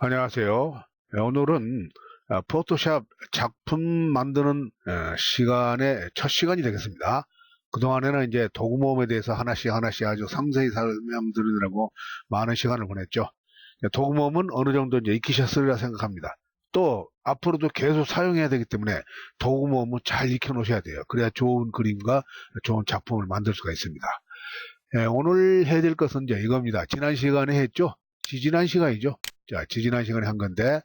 안녕하세요. 오늘은 포토샵 작품 만드는 시간의 첫 시간이 되겠습니다. 그동안에는 이제 도구 모음에 대해서 하나씩 하나씩 아주 상세히 설명드리느라고 많은 시간을 보냈죠. 도구 모음은 어느 정도 이제 익히셨으리라 생각합니다. 또 앞으로도 계속 사용해야 되기 때문에 도구 모음은 잘 익혀 놓으셔야 돼요. 그래야 좋은 그림과 좋은 작품을 만들 수가 있습니다. 오늘 해야 될 것은 이제 이겁니다. 지난 시간에 했죠? 지지난 시간이죠. 자, 지지난 시간에 한 건데,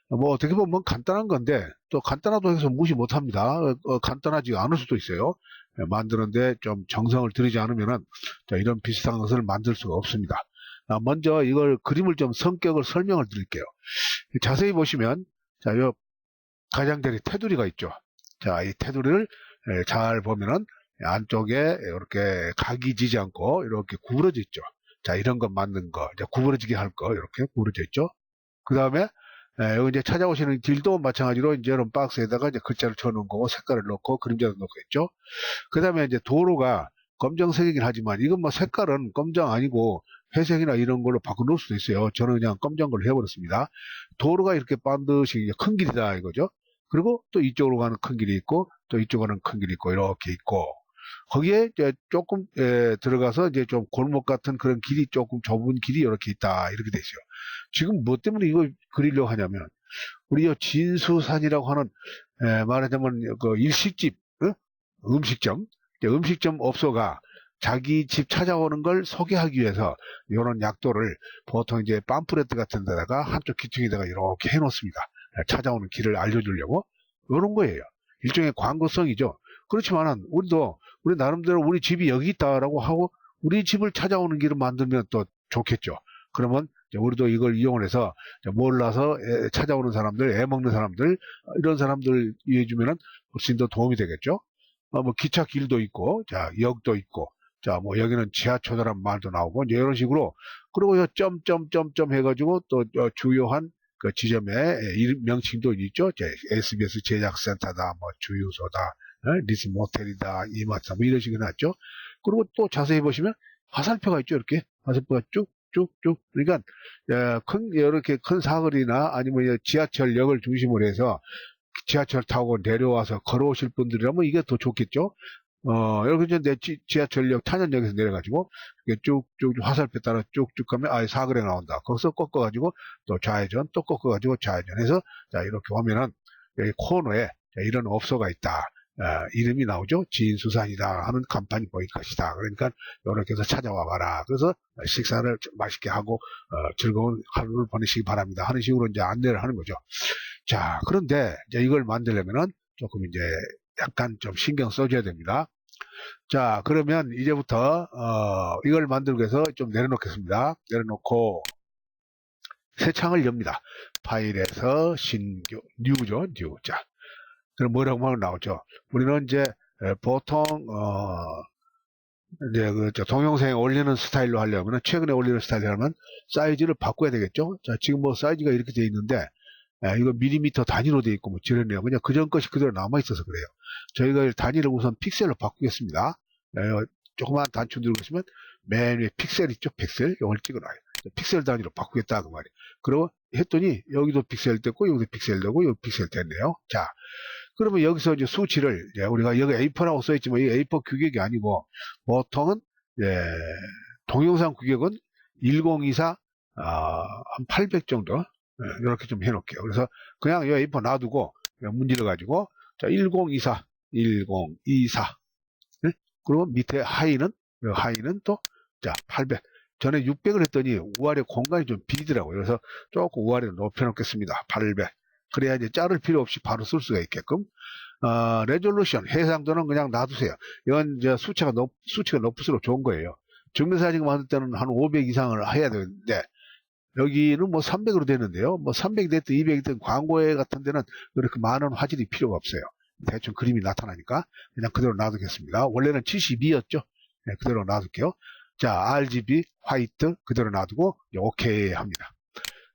뭐 어떻게 보면 간단한 건데, 또 간단하다고 해서 무시 못합니다. 간단하지 않을 수도 있어요. 만드는데 좀 정성을 들이지 않으면은, 자, 이런 비슷한 것을 만들 수가 없습니다. 먼저 이걸 그림을 좀 성격을 설명을 드릴게요. 자세히 보시면, 자, 요 가장자리 테두리가 있죠. 자, 이 테두리를 잘 보면은 안쪽에 이렇게 각이 지지 않고 이렇게 구부러져 있죠. 자, 이런 거 만든 거, 이제 구부러지게 할 거, 이렇게 구부러져 있죠. 그 다음에, 여기 이제 찾아오시는 딜도 마찬가지로 이제 이런 박스에다가 이제 글자를 쳐놓은 거고, 색깔을 넣고, 그림자도 넣고 있죠. 그 다음에 이제 도로가 검정색이긴 하지만, 이건 뭐 색깔은 검정 아니고, 회색이나 이런 걸로 바꿔놓을 수도 있어요. 저는 그냥 검정 걸로 해버렸습니다. 도로가 이렇게 반드시 큰 길이다 이거죠. 그리고 또 이쪽으로 가는 큰 길이 있고, 또 이쪽으로 가는 큰 길이 있고, 이렇게 있고, 거기에 이제 조금 들어가서 이제 좀 골목 같은 그런 길이 조금 좁은 길이 이렇게 있다 이렇게 되죠. 지금 뭐 때문에 이걸 그리려고 하냐면 우리 진수산이라고 하는 말하자면 그 일식집 음식점 음식점 업소가 자기 집 찾아오는 걸 소개하기 위해서 이런 약도를 보통 이제 팜프레트 같은 데다가 한쪽 기둥에다가 이렇게 해놓습니다. 찾아오는 길을 알려주려고 이런 거예요. 일종의 광고성이죠. 그렇지만은 우리도 우리 나름대로 우리 집이 여기 있다라고 하고 우리 집을 찾아오는 길을 만들면 또 좋겠죠. 그러면 우리도 이걸 이용을 해서 몰라서 찾아오는 사람들, 애 먹는 사람들 이런 사람들 이해해주면은 훨씬 더 도움이 되겠죠. 뭐 기차 길도 있고, 자 역도 있고, 자 뭐 여기는 지하철이라는 말도 나오고 이제 이런 식으로 그리고 요 점점점점 해가지고 또 주요한 그 지점의 명칭도 있죠. SBS 제작센터다, 뭐 주유소다, 리스 모텔이다, 이마트 뭐 이런 식으로 해놨죠. 그리고 또 자세히 보시면 화살표가 있죠. 이렇게 화살표가 쭉쭉쭉. 그러니까 큰 이렇게 큰 사거리나 아니면 지하철역을 중심으로 해서 지하철 타고 내려와서 걸어오실 분들이라면 이게 더 좋겠죠. 이렇게 이제 지하철역 탄현역에서 내려가지고 쭉쭉 화살표 따라 쭉쭉 가면 아예 사거리가 나온다. 거기서 꺾어가지고 또 좌회전, 또 꺾어가지고 좌회전해서 자 이렇게 오면은 여기 코너에 이런 업소가 있다. 이름이 나오죠. 진수산이다 하는 간판이 보일 것이다. 그러니까 이렇게 해서 찾아와 봐라. 그래서 식사를 맛있게 하고 즐거운 하루를 보내시기 바랍니다. 하는 식으로 이제 안내를 하는 거죠. 자, 그런데 이제 이걸 만들려면은 조금 이제 약간 좀 신경 써줘야 됩니다. 자, 그러면 이제부터 이걸 만들기 위해서 좀 내려놓겠습니다. 내려놓고 새 창을 엽니다. 파일에서 신규, 뉴죠, 뉴. 자, 그럼 뭐라고 하면 나오죠. 우리는 이제 보통 이제 그 동영상에 올리는 스타일로 하려면 최근에 올리는 스타일로 하면 사이즈를 바꿔야 되겠죠. 자, 지금 뭐 사이즈가 이렇게 되어 있는데 이거 밀리미터 단위로 되어 있고 뭐 저러네요. 그냥 그전 것이 그대로 남아 있어서 그래요. 저희가 단위를 우선 픽셀로 바꾸겠습니다. 조그만 단추 누르고 있으면 맨 위에 픽셀 있죠? 픽셀 이걸 찍어놔요. 픽셀 단위로 바꾸겠다 그 말이에요. 그리고 했더니 여기도 픽셀 됐고 여기도 픽셀 되고 여기 픽셀 됐네요. 자, 그러면 여기서 이제 수치를 우리가 여기 A4라고 써있지만 이 A4 규격이 아니고 보통은 동영상 규격은 1024 한 800 정도 이렇게 좀 해놓을게요. 그래서 그냥 이 A4 놔두고 문질러 가지고 자 1024 1024 그리고 밑에 하이는 또 자 800 전에 600을 했더니 우아래 공간이 좀 비리더라고요. 그래서 조금 우아래를 높여놓겠습니다. 800 그래야 이제 자를 필요 없이 바로 쓸 수가 있게끔 레졸루션 해상도는 그냥 놔두세요. 이건 이제 수치가 높을수록 좋은 거예요. 증명사진 만들 때는 한 500 이상을 해야 되는데 여기는 뭐 300으로 되는데요. 뭐 300이 됐든 200이 됐든 광고에 같은 데는 그렇게 많은 화질이 필요가 없어요. 대충 그림이 나타나니까 그냥 그대로 놔두겠습니다. 원래는 72였죠. 네, 그대로 놔둘게요. 자, RGB 화이트 그대로 놔두고 오케이 합니다.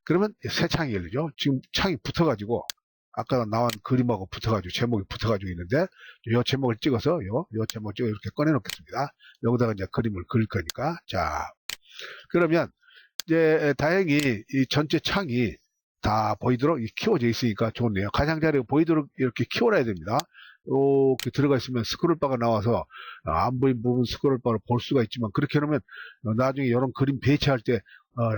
그러면 새 창이 열리죠. 지금 창이 붙어가지고 아까 나온 그림하고 붙어가지고 제목이 붙어가지고 있는데 이 제목을 찍어서 요 제목 찍어 이렇게 꺼내 놓겠습니다. 여기다가 이제 그림을 그릴 거니까 자 그러면 이제 다행히 이 전체 창이 다 보이도록 키워져 있으니까 좋네요. 가장자리가 보이도록 이렇게 키워놔야 됩니다. 이렇게 들어가 있으면 스크롤바가 나와서 안 보인 부분 스크롤바를 볼 수가 있지만, 그렇게 해놓으면 나중에 이런 그림 배치할 때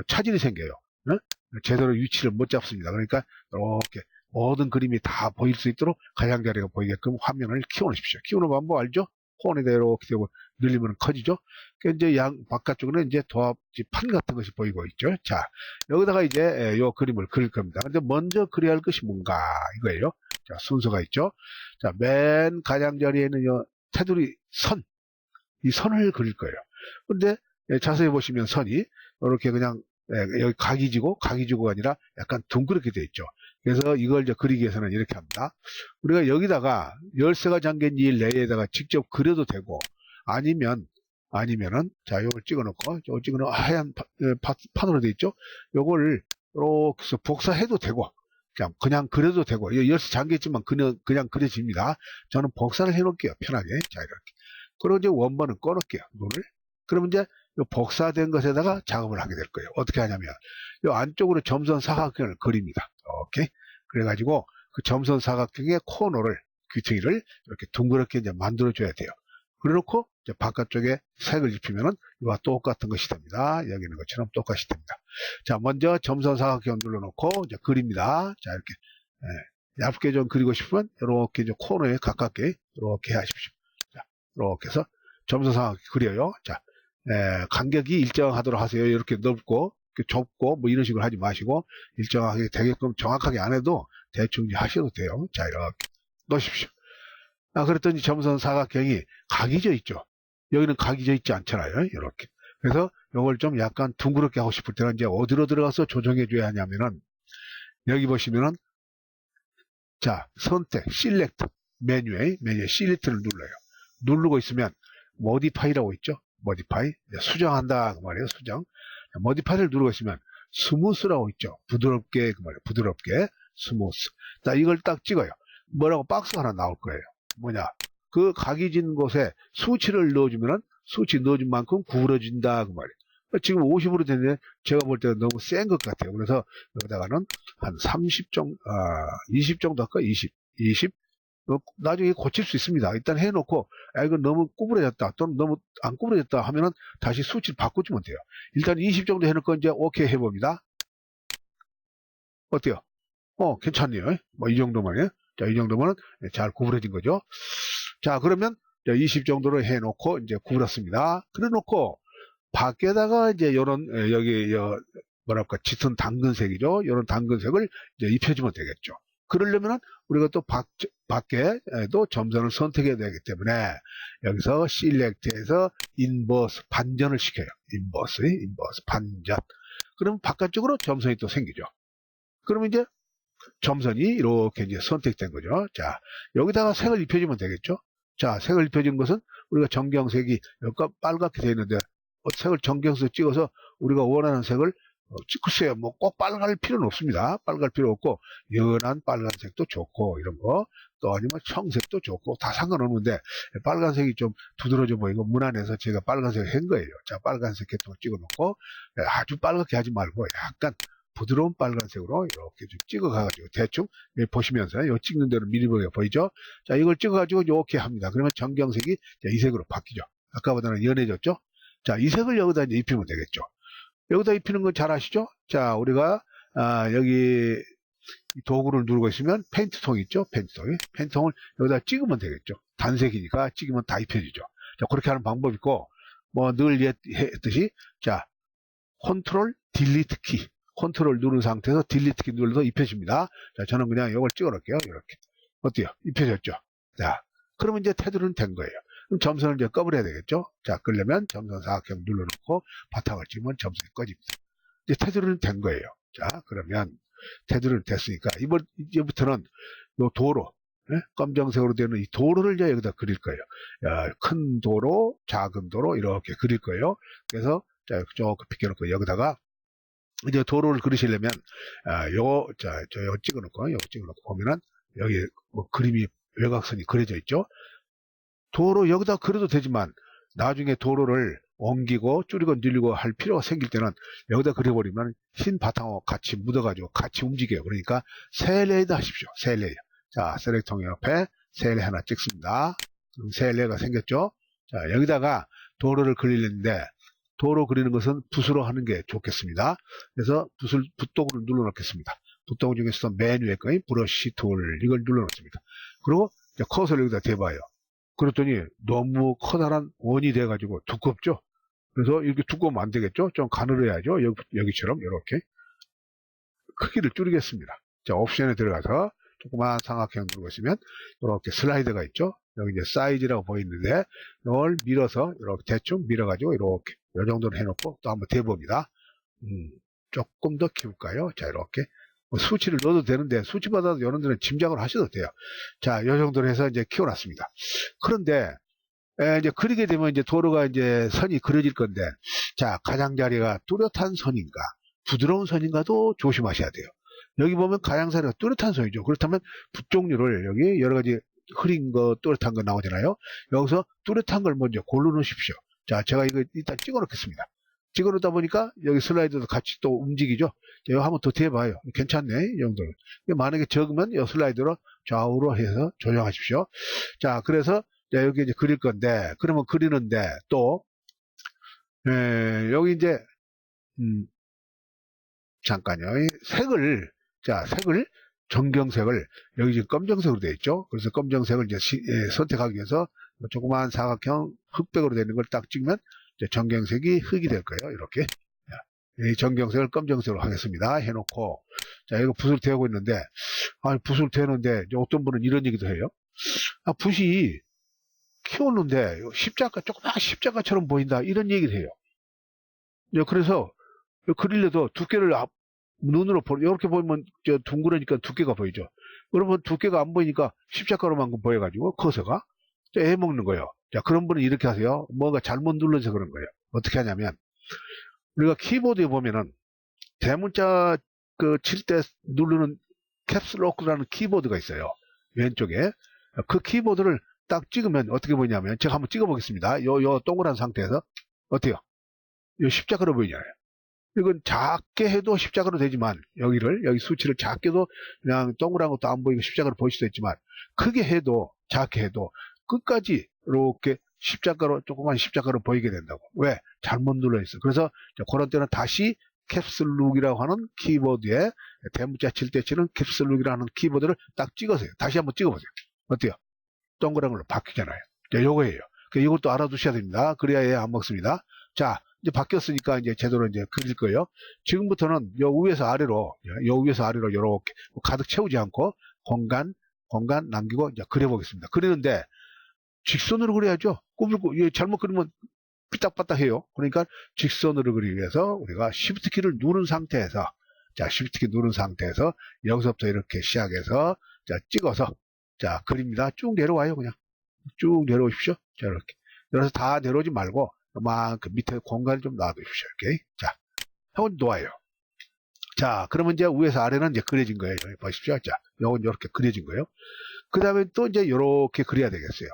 차질이 생겨요. 네? 제대로 위치를 못 잡습니다. 그러니까 이렇게 모든 그림이 다 보일 수 있도록 가장자리가 보이게끔 화면을 키워놓으십시오. 키우는 방법 알죠? 폰에다 이렇게 되고 늘리면 커지죠. 그러니까 이제 바깥쪽에는 이제 도합지 판 같은 것이 보이고 있죠. 자, 여기다가 이제 요 그림을 그릴 겁니다. 근데 먼저 그려야 할 것이 뭔가 이거예요. 자, 순서가 있죠. 자, 맨 가장자리에는 요 테두리 선, 이 선을 그릴 거예요. 근데 자세히 보시면 선이 이렇게 그냥 여기 각이지고가 아니라 약간 둥그렇게 되어 있죠. 그래서 이걸 이제 그리기 위해서는 이렇게 합니다. 우리가 여기다가 열쇠가 잠긴 이 레이에다가 직접 그려도 되고, 아니면은 자, 요걸 찍어놓고, 요걸 찍어놓고 하얀 판으로 되어 있죠. 요걸 이렇게 해서 복사해도 되고, 그냥 그려도 되고, 열쇠 잠겼지만 그냥 그려집니다. 저는 복사를 해놓을게요. 편하게. 자, 이렇게. 그리고 이제 원본은 꺼놓을게요. 눈을. 그러면 이제 요 복사된 것에다가 작업을 하게 될 거예요. 어떻게 하냐면, 요 안쪽으로 점선 사각형을 그립니다. 이렇게. 그래가지고, 그 점선 사각형의 코너를, 귀퉁이를 이렇게 둥그렇게 이제 만들어줘야 돼요. 그래놓고, 이제 바깥쪽에 색을 입히면은, 이와 똑같은 것이 됩니다. 여기 있는 것처럼 똑같이 됩니다. 자, 먼저 점선 사각형 눌러놓고, 이제 그립니다. 자, 이렇게, 얇게 좀 그리고 싶으면, 이렇게 이제 코너에 가깝게, 이렇게 하십시오. 자, 이렇게 해서 점선 사각형 그려요. 자, 간격이 일정하도록 하세요. 이렇게 넓고 좁고 뭐 이런 식으로 하지 마시고, 일정하게 되게끔 정확하게 안 해도 대충 하셔도 돼요. 자, 이렇게 놓으십시오. 그랬더니 점선 사각형이 각이 져 있죠. 여기는 각이 져 있지 않잖아요. 이렇게. 그래서 이걸 좀 약간 둥그렇게 하고 싶을 때는 이제 어디로 들어가서 조정해 줘야 하냐면은, 여기 보시면은, 자, 선택, select, 메뉴에 select를 눌러요. 누르고 있으면 모디파이라고 있죠. 모디파이, 수정한다 그 말이에요. 수정. 모디파이를 누르고 있으면 스무스라고 있죠. 부드럽게 그 말이에요. 부드럽게 스무스. 자, 이걸 딱 찍어요. 뭐라고 박스가 하나 나올 거예요. 뭐냐? 그 각이 진 곳에 수치를 넣어주면은 수치 넣어준 만큼 구부러진다 그 말이에요. 지금 50으로 되는데 제가 볼 때는 너무 센 것 같아요. 그래서 여기다가는 한 30 정도, 20 정도 할까? 20. 나중에 고칠 수 있습니다. 일단 해놓고, 이거 너무 구부러졌다 또는 너무 안 구부러졌다 하면은 다시 수치를 바꿔주면 돼요. 일단 20 정도 해놓고 이제 오케이 해봅니다. 어때요? 괜찮네요. 뭐 이 정도만요. 자, 이 정도면 잘 구부러진 거죠. 자, 그러면 20 정도로 해놓고 이제 구부렸습니다. 그래 놓고 밖에다가 이제 요런 여기 뭐랄까 짙은 당근색이죠. 요런 당근색을 이제 입혀주면 되겠죠. 그러려면 우리가 또 밖에도 점선을 선택해야 되기 때문에 여기서 select에서 인버스 반전을 시켜요. 인버스 반전. 그럼 바깥쪽으로 점선이 또 생기죠. 그러면 이제 점선이 이렇게 이제 선택된 거죠. 자, 여기다가 색을 입혀주면 되겠죠. 자, 색을 입혀준 것은 우리가 정경색이 여기가 빨갛게 되어 있는데, 색을 정경색 찍어서 우리가 원하는 색을 글쎄요, 뭐 꼭 빨갈 필요는 없습니다. 빨갈 필요 없고, 연한 빨간색도 좋고, 이런 거, 또 아니면 청색도 좋고, 다 상관없는데, 빨간색이 좀 두드러져 보이고, 무난해서 제가 빨간색 한 거예요. 자, 빨간색 계통 찍어놓고, 아주 빨갛게 하지 말고, 약간 부드러운 빨간색으로 이렇게 좀 찍어가지고, 대충, 보시면서, 요 찍는 대로 미리 보이죠? 자, 이걸 찍어가지고, 이렇게 합니다. 그러면 정경색이 이 색으로 바뀌죠. 아까보다는 연해졌죠? 자, 이 색을 여기다 이제 입히면 되겠죠. 여기다 입히는 건 잘 아시죠? 자, 우리가 여기 도구를 누르고 있으면 페인트통 있죠? 페인트통을 여기다 찍으면 되겠죠. 단색이니까 찍으면 다 입혀지죠. 자, 그렇게 하는 방법이 있고, 뭐 늘 했듯이, 자, 컨트롤 딜리트 키, 컨트롤 누른 상태에서 딜리트 키 눌러서 입혀집니다. 자, 저는 그냥 이걸 찍어 놓을게요. 이렇게. 어때요? 입혀졌죠? 자, 그러면 이제 테두리는 된 거예요. 그럼 점선을 이제 꺼버려야 되겠죠? 자, 그러려면 점선 사각형 눌러놓고 바탕을 찍으면 점선이 꺼집니다. 이제 테두리는 된 거예요. 자, 그러면 테두리는 됐으니까 이제부터는 요 도로, 검정색으로 되는 이 도로를 이제 여기다 그릴 거예요. 큰 도로, 작은 도로 이렇게 그릴 거예요. 그래서 자, 조금 비켜놓고 여기다가 이제 도로를 그리시려면 요 찍어놓고 보면은 여기 뭐 그림이 외곽선이 그려져 있죠. 도로 여기다 그려도 되지만 나중에 도로를 옮기고 줄이고 늘리고 할 필요가 생길 때는 여기다 그려버리면 흰 바탕하고 같이 묻어가지고 같이 움직여요. 그러니까 셀레이드 하십시오. 셀레이드. 자, 셀렉통 옆에 셀레 하나 찍습니다. 셀레가 생겼죠? 자, 여기다가 도로를 그리는데 도로 그리는 것은 붓으로 하는 게 좋겠습니다. 그래서 붓도구를 눌러 놓겠습니다. 붓도구 중에서도 맨 위에 거인 브러쉬 툴 이걸 눌러 놓습니다. 그리고 이제 커서를 여기다 대봐요. 그랬더니 너무 커다란 원이 돼가지고 두껍죠? 그래서 이렇게 두꺼우면 안 되겠죠? 좀 가늘어야죠? 여기처럼 이렇게 크기를 줄이겠습니다. 자, 옵션에 들어가서 조그만 삼각형 누르고 있으면 이렇게 슬라이드가 있죠? 여기 이제 사이즈라고 보이는데 이걸 밀어서 이렇게 대충 밀어가지고 이렇게 이 정도로 해놓고 또 한번 대봅니다. 조금 더 키울까요? 자, 이렇게 수치를 넣어도 되는데 수치보다도 이런 데는 짐작을 하셔도 돼요. 자, 이 정도로 해서 이제 키워놨습니다. 그런데 이제 그리게 되면 이제 도로가 이제 선이 그려질 건데, 자, 가장자리가 뚜렷한 선인가, 부드러운 선인가도 조심하셔야 돼요. 여기 보면 가장자리가 뚜렷한 선이죠. 그렇다면 붓 종류를 여기 여러 가지 흐린 거, 뚜렷한 거 나오잖아요. 여기서 뚜렷한 걸 먼저 골라 놓으십시오. 자, 제가 이거 일단 찍어 놓겠습니다. 찍어 놓다 보니까 여기 슬라이드도 같이 또 움직이죠. 이거 한번 더 대봐요. 괜찮네, 이 정도는. 만약에 적으면 이 슬라이드로 좌우로 해서 조정하십시오. 자, 그래서 여기 이제 그릴 건데, 그러면 그리는데 또 여기 이제 잠깐요. 색을 정경색을 여기 지금 검정색으로 되어 있죠. 그래서 검정색을 이제 선택하기 위해서 조그마한 사각형 흑백으로 되는 걸 딱 찍으면 이제 정경색이 흑이 될 거예요. 이렇게 이 정경색을 검정색으로 하겠습니다. 해놓고 자, 이거 붓을 대고 있는데 붓을 대는데 어떤 분은 이런 얘기도 해요. 붓이 키웠는데 조그마한 십자가처럼 보인다 이런 얘기를 해요. 그래서 그릴래도 두께를 눈으로 이렇게 보면 둥그러니까 두께가 보이죠. 그러면 두께가 안 보이니까 십자가로만 보여가지고 커서가 애먹는 거예요. 자, 그런 분은 이렇게 하세요. 뭔가 잘못 눌러서 그런 거예요. 어떻게 하냐면 우리가 키보드에 보면은 대문자 칠 때 누르는 캡스로크라는 키보드가 있어요. 왼쪽에 그 키보드를 딱 찍으면 어떻게 보이냐면 제가 한번 찍어 보겠습니다. 요 동그란 상태에서 어때요? 요 십자가로 보이잖아요. 이건 작게 해도 십자가로 되지만 여기 수치를 작게도 그냥 동그란 것도 안 보이고 십자가로 보일 수도 있지만 크게 해도 작게 해도 끝까지 이렇게 십자가로 조그만 십자가로 보이게 된다고. 왜? 잘못 눌러 있어. 그래서 그런 때는 다시 캡슐룩이라고 하는 키보드에 대문자 칠 때 치는 캡슐룩이라고 하는 키보드를 딱 찍으세요. 다시 한번 찍어보세요. 어때요? 동그란 걸로 바뀌잖아요. 자, 요거예요. 이것도 알아두셔야 됩니다. 그래야 얘 안 먹습니다. 자, 이제 바뀌었으니까 이제 제대로 이제 그릴 거예요. 지금부터는 요 위에서 아래로 이렇게 가득 채우지 않고 공간 남기고 이제 그려보겠습니다. 그리는데 직선으로 그려야죠. 잘못 그리면 삐딱빠딱해요. 그러니까 직선으로 그리기 위해서 우리가 Shift 키를 누른 상태에서 자, Shift 키 누른 상태에서 여기서부터 이렇게 시작해서 자, 찍어서 자, 그립니다. 쭉 내려와요. 그냥 쭉 내려오십시오. 자, 이렇게 그래서 다 내려오지 말고 그 밑에 공간을 좀 놔두십시오. 이렇게. 자, 한번 놓아요. 자, 그러면 이제 위에서 아래는 이제 그려진 거예요. 여기 보십시오. 자, 요건 이렇게 그려진 거예요. 그 다음에 또 이제 이렇게 그려야 되겠어요.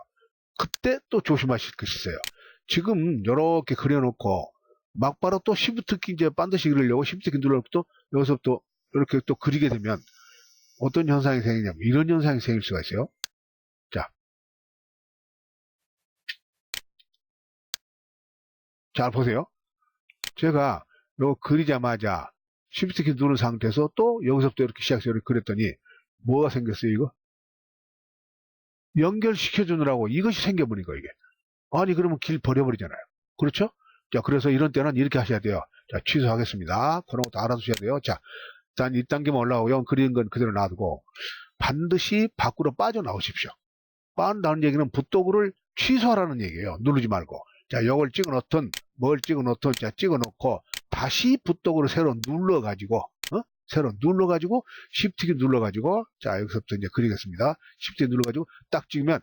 그때 또 조심하실 것이 있어요. 지금 이렇게 그려놓고 막바로 또 Shift 키 이제 반드시 그리려고 Shift 키 눌러놓고 또 여기서 또 이렇게 또 그리게 되면 어떤 현상이 생기냐면 이런 현상이 생길 수가 있어요. 자, 잘 보세요. 제가 이거 그리자마자 Shift 키 누른 상태에서 또 여기서부터 이렇게 시작해서 이렇게 그렸더니 뭐가 생겼어요, 이거? 연결시켜주느라고 이것이 생겨버린 거예요, 이게. 아니, 그러면 길 버려버리잖아요. 그렇죠? 자, 그래서 이런 때는 이렇게 하셔야 돼요. 자, 취소하겠습니다. 그런 것도 알아두셔야 돼요. 자, 일단 1단계만 올라오고, 그리는 건 그대로 놔두고, 반드시 밖으로 빠져나오십시오. 빠져나오는 얘기는 붓도구를 취소하라는 얘기예요. 누르지 말고. 자, 요걸 찍어 놓든, 뭘 찍어 놓든, 자, 찍어 놓고, 다시 붓도구를 새로 눌러가지고, 새로 눌러가지고, Shift 키 눌러가지고, 자, 여기서부터 이제 그리겠습니다. Shift 키 눌러가지고, 딱 찍으면,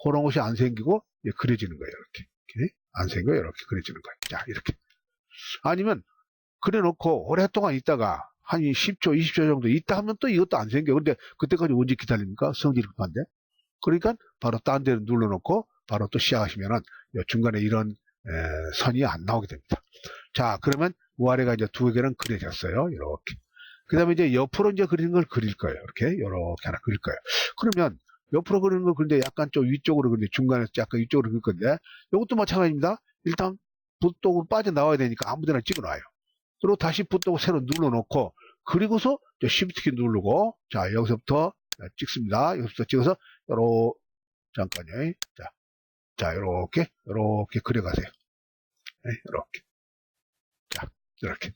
그런 곳이 안 생기고, 그려지는 거예요. 이렇게. 안 생기고, 이렇게 그려지는 거예요. 자, 이렇게. 아니면, 그려놓고, 오랫동안 있다가, 한 10초, 20초 정도 있다 하면 또 이것도 안 생겨. 근데, 그때까지 언제 기다립니까? 성질이 급한데. 그러니까, 바로 딴 데를 눌러놓고, 바로 또 시작하시면은, 중간에 이런 선이 안 나오게 됩니다. 자, 그러면 위아래가 이제 두 개는 그려졌어요. 이렇게. 그 다음에 이제 옆으로 이제 그리는 걸 그릴 거예요. 이렇게 하나 그릴 거예요. 그러면 옆으로 그리는 걸 그런데 약간 좀 위쪽으로 그리는데 중간에서 약간 위쪽으로 그릴 건데 이것도 마찬가지입니다. 일단 붓독으로 빠져나와야 되니까 아무데나 찍어놔요. 그리고 다시 붓독을 새로 눌러놓고 그리고서 Shift 키 누르고 자 여기서부터 찍습니다. 여기서부터 찍어서 잠깐요. 자 이렇게 그려가세요. 네, 이렇게. 자 이렇게.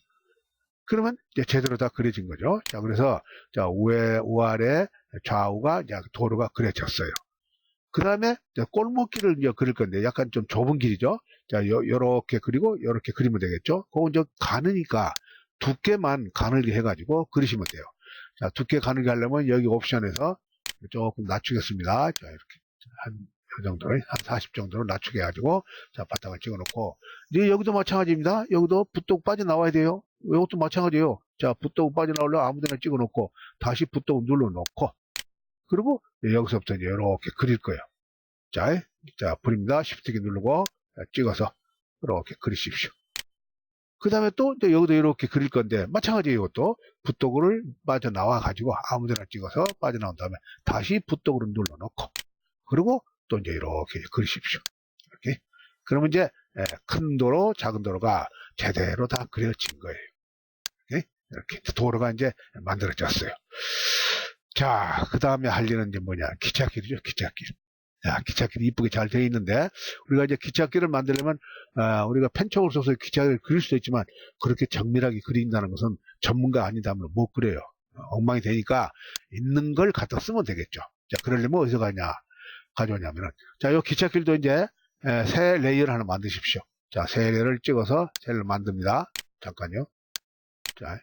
그러면 이제 제대로 다 그려진 거죠. 자 그래서 자 우아래 좌우가 이제 도로가 그려졌어요. 그 다음에 골목길을 이제 그릴 건데 약간 좀 좁은 길이죠. 자 요렇게 그리고 요렇게 그리면 되겠죠. 그거 이제 가느니까 두께만 가늘게 해가지고 그리시면 돼요. 자 두께 가늘게 하려면 여기 옵션에서 조금 낮추겠습니다. 자 이렇게 한 이 정도로 한 40 정도로 낮추게 해가지고 자 바닥을 찍어놓고 이제 여기도 마찬가지입니다. 여기도 붓독 빠져나와야 돼요. 이것도 마찬가지예요. 자 붓독 빠져나오려면 아무데나 찍어놓고 다시 붓독 눌러놓고 그리고 여기서부터 이제 이렇게 그릴 거예요. 자 그립니다. Shift 키 누르고 찍어서 이렇게 그리십시오. 그 다음에 또 이제 여기도 이렇게 그릴 건데 마찬가지예요. 이것도 붓독을 빠져나와 가지고 아무데나 찍어서 빠져나온 다음에 다시 붓독으로 눌러놓고 그리고 또 이제 이렇게 그리십시오. 이렇게. 그러면 이제 큰 도로, 작은 도로가 제대로 다 그려진 거예요. 이렇게 도로가 이제 만들어졌어요. 자, 그 다음에 할 일은 이제 뭐냐? 기찻길이죠, 기찻길. 자, 기찻길이 이쁘게 잘 되어 있는데, 우리가 이제 기찻길을 만들려면, 우리가 펜촉을 써서 기찻길을 그릴 수도 있지만, 그렇게 정밀하게 그린다는 것은 전문가 아니다면 못 그려요. 엉망이 되니까, 있는 걸 갖다 쓰면 되겠죠. 자, 그러려면 어디서 가져오냐면은, 자, 요 기찻길도 이제, 새 레이어를 하나 만드십시오. 자, 새 레이어를 찍어서 새를 만듭니다. 잠깐요. 자,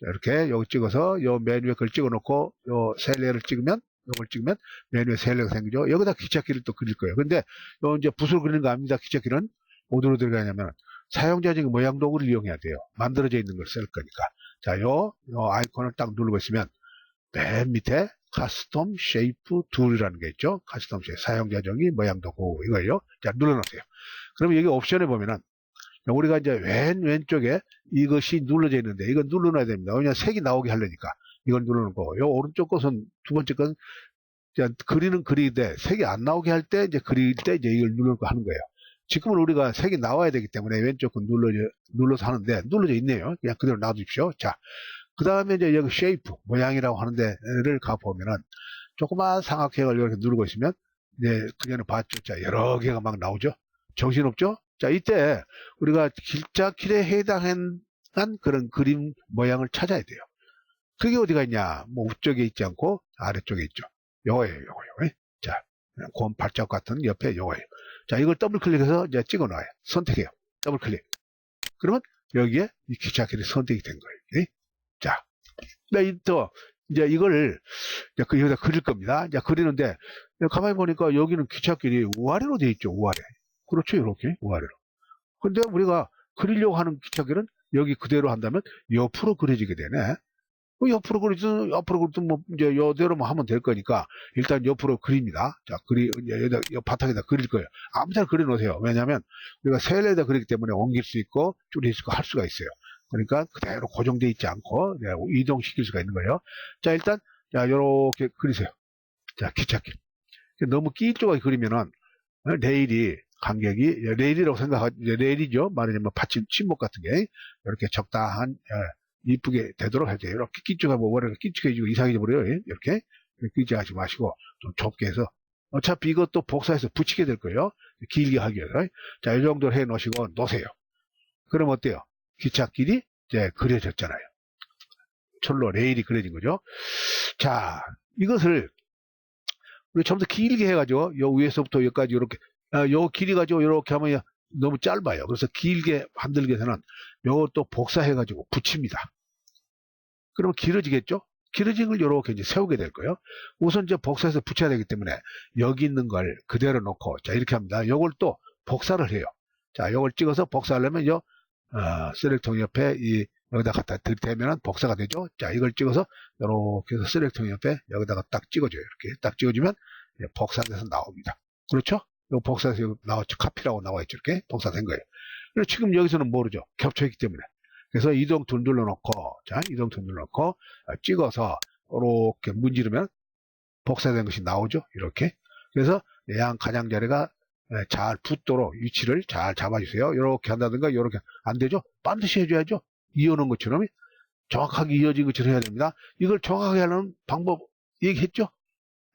이렇게 여기 찍어서 요 메뉴에 그걸 찍어 놓고 요 새 레이어를 찍으면 요걸 찍으면 메뉴에 새 레이어가 생기죠. 여기다 기찻길을 또 그릴 거예요. 근데 요 이제 붓으로 그리는 거 아닙니다. 기찻길은 어디로 들어가냐면 사용자적인 모양 도구를 이용해야 돼요. 만들어져 있는 걸 쓸 거니까. 자, 요 아이콘을 딱 누르고 있으면 맨 밑에 카스텀 쉐이프 툴이라는 게 있죠. 카스텀 쉐이프 사용자적인 모양 도구 이거예요. 자, 눌러놓으세요. 그러면 여기 옵션에 보면은 우리가 이제 왼쪽에 이것이 눌러져 있는데 이건 눌러놔야 됩니다. 왜냐하면 색이 나오게 하려니까 이걸 눌러놓고 요 오른쪽 것은 두 번째 건 그리는 그리되 색이 안 나오게 할 때 이제 그릴 때 이제 이걸 눌러놓고 하는 거예요. 지금은 우리가 색이 나와야 되기 때문에 왼쪽 건 눌러서 하는데 눌러져 있네요. 그냥 그대로 놔두십시오. 자, 그 다음에 이제 여기 쉐이프 모양이라고 하는 데를 가보면은 조그만 삼각형을 이렇게 누르고 있으면 이제 그전에 봤죠. 자, 여러 개가 막 나오죠. 정신없죠? 자, 이때 우리가 기찻길에 해당한 그런 그림 모양을 찾아야 돼요. 그게 어디가 있냐? 뭐 우쪽에 있지 않고 아래쪽에 있죠. 요거예요. 자, 곰 발자국 같은 옆에 요거예요. 자, 이걸 더블 클릭해서 이제 찍어 놔요. 선택해요. 더블 클릭. 그러면 여기에 이 기찻길이 선택이 된 거예요. 자, 이제 이걸 여기다 그릴 겁니다. 이제 그리는데 가만히 보니까 여기는 기찻길이 우아래로 되어 있죠. 우아래. 그렇죠. 이렇게 우아래로. 근데 우리가 그리려고 하는 기찻길은 여기 그대로 한다면 옆으로 그려지게 되네. 옆으로 그리든 뭐 이제 요대로만 하면 될 거니까 일단 옆으로 그립니다. 자, 여기다 바닥에다 그릴 거예요. 아무데나 그려 놓으세요. 왜냐하면 우리가 세례에다 그리기 때문에 옮길 수 있고 줄일 수 있고 할 수가 있어요. 그러니까 그대로 고정되어 있지 않고 이동시킬 수가 있는 거예요. 자, 일단 요렇게 그리세요. 자, 기찻길. 너무 끼쪽하게 그리면은 레일이 간격이 레일이라고 생각하죠. 레일이죠. 말하자면 받침 침목 같은 게 이렇게 적당한 이쁘게 되도록 해야 돼요. 이렇게 끼쭉하고 머리가 끼쭉해지고 이상해져 버려요. 이렇게 끼쭉하지 마시고 좀 좁게 해서 어차피 이것도 복사해서 붙이게 될 거예요. 길게 하기 위해서. 자, 이 정도로 해 놓으시고 놓으세요. 그럼 어때요? 기찻길이 이제 그려졌잖아요. 철로 레일이 그려진 거죠. 자, 이것을 우리 좀 더 길게 해가지고 요 위에서부터 여기까지 이렇게 요 길이 가지고 이렇게 하면 너무 짧아요. 그래서 길게 만들기 위해서는 요것도 복사해가지고 붙입니다. 그러면 길어지겠죠? 길어진 걸 이렇게 이제 세우게 될 거예요. 우선 이제 복사해서 붙여야 되기 때문에 여기 있는 걸 그대로 놓고 자 이렇게 합니다. 요걸 또 복사를 해요. 자, 요걸 찍어서 복사하려면 쓰레기통 옆에 여기다 갖다 대면 복사가 되죠. 자, 이걸 찍어서 이렇게 해서 쓰레기통 옆에 여기다가 딱 찍어줘요. 이렇게 딱 찍어주면 복사돼서 나옵니다. 그렇죠? 요 복사해서 여기 나왔죠. 카피라고 나와있죠. 이렇게 복사된 거예요. 그리고 지금 여기서는 모르죠. 겹쳐있기 때문에. 그래서 이동 툴 눌러놓고, 자, 이동 툴 눌러놓고, 찍어서, 이렇게 문지르면 복사된 것이 나오죠. 이렇게. 그래서 양 가장자리가 잘 붙도록 위치를 잘 잡아주세요. 이렇게 한다든가, 이렇게. 안 되죠? 반드시 해줘야죠. 이어놓은 것처럼 정확하게 이어진 것처럼 해야 됩니다. 이걸 정확하게 하는 방법 얘기했죠?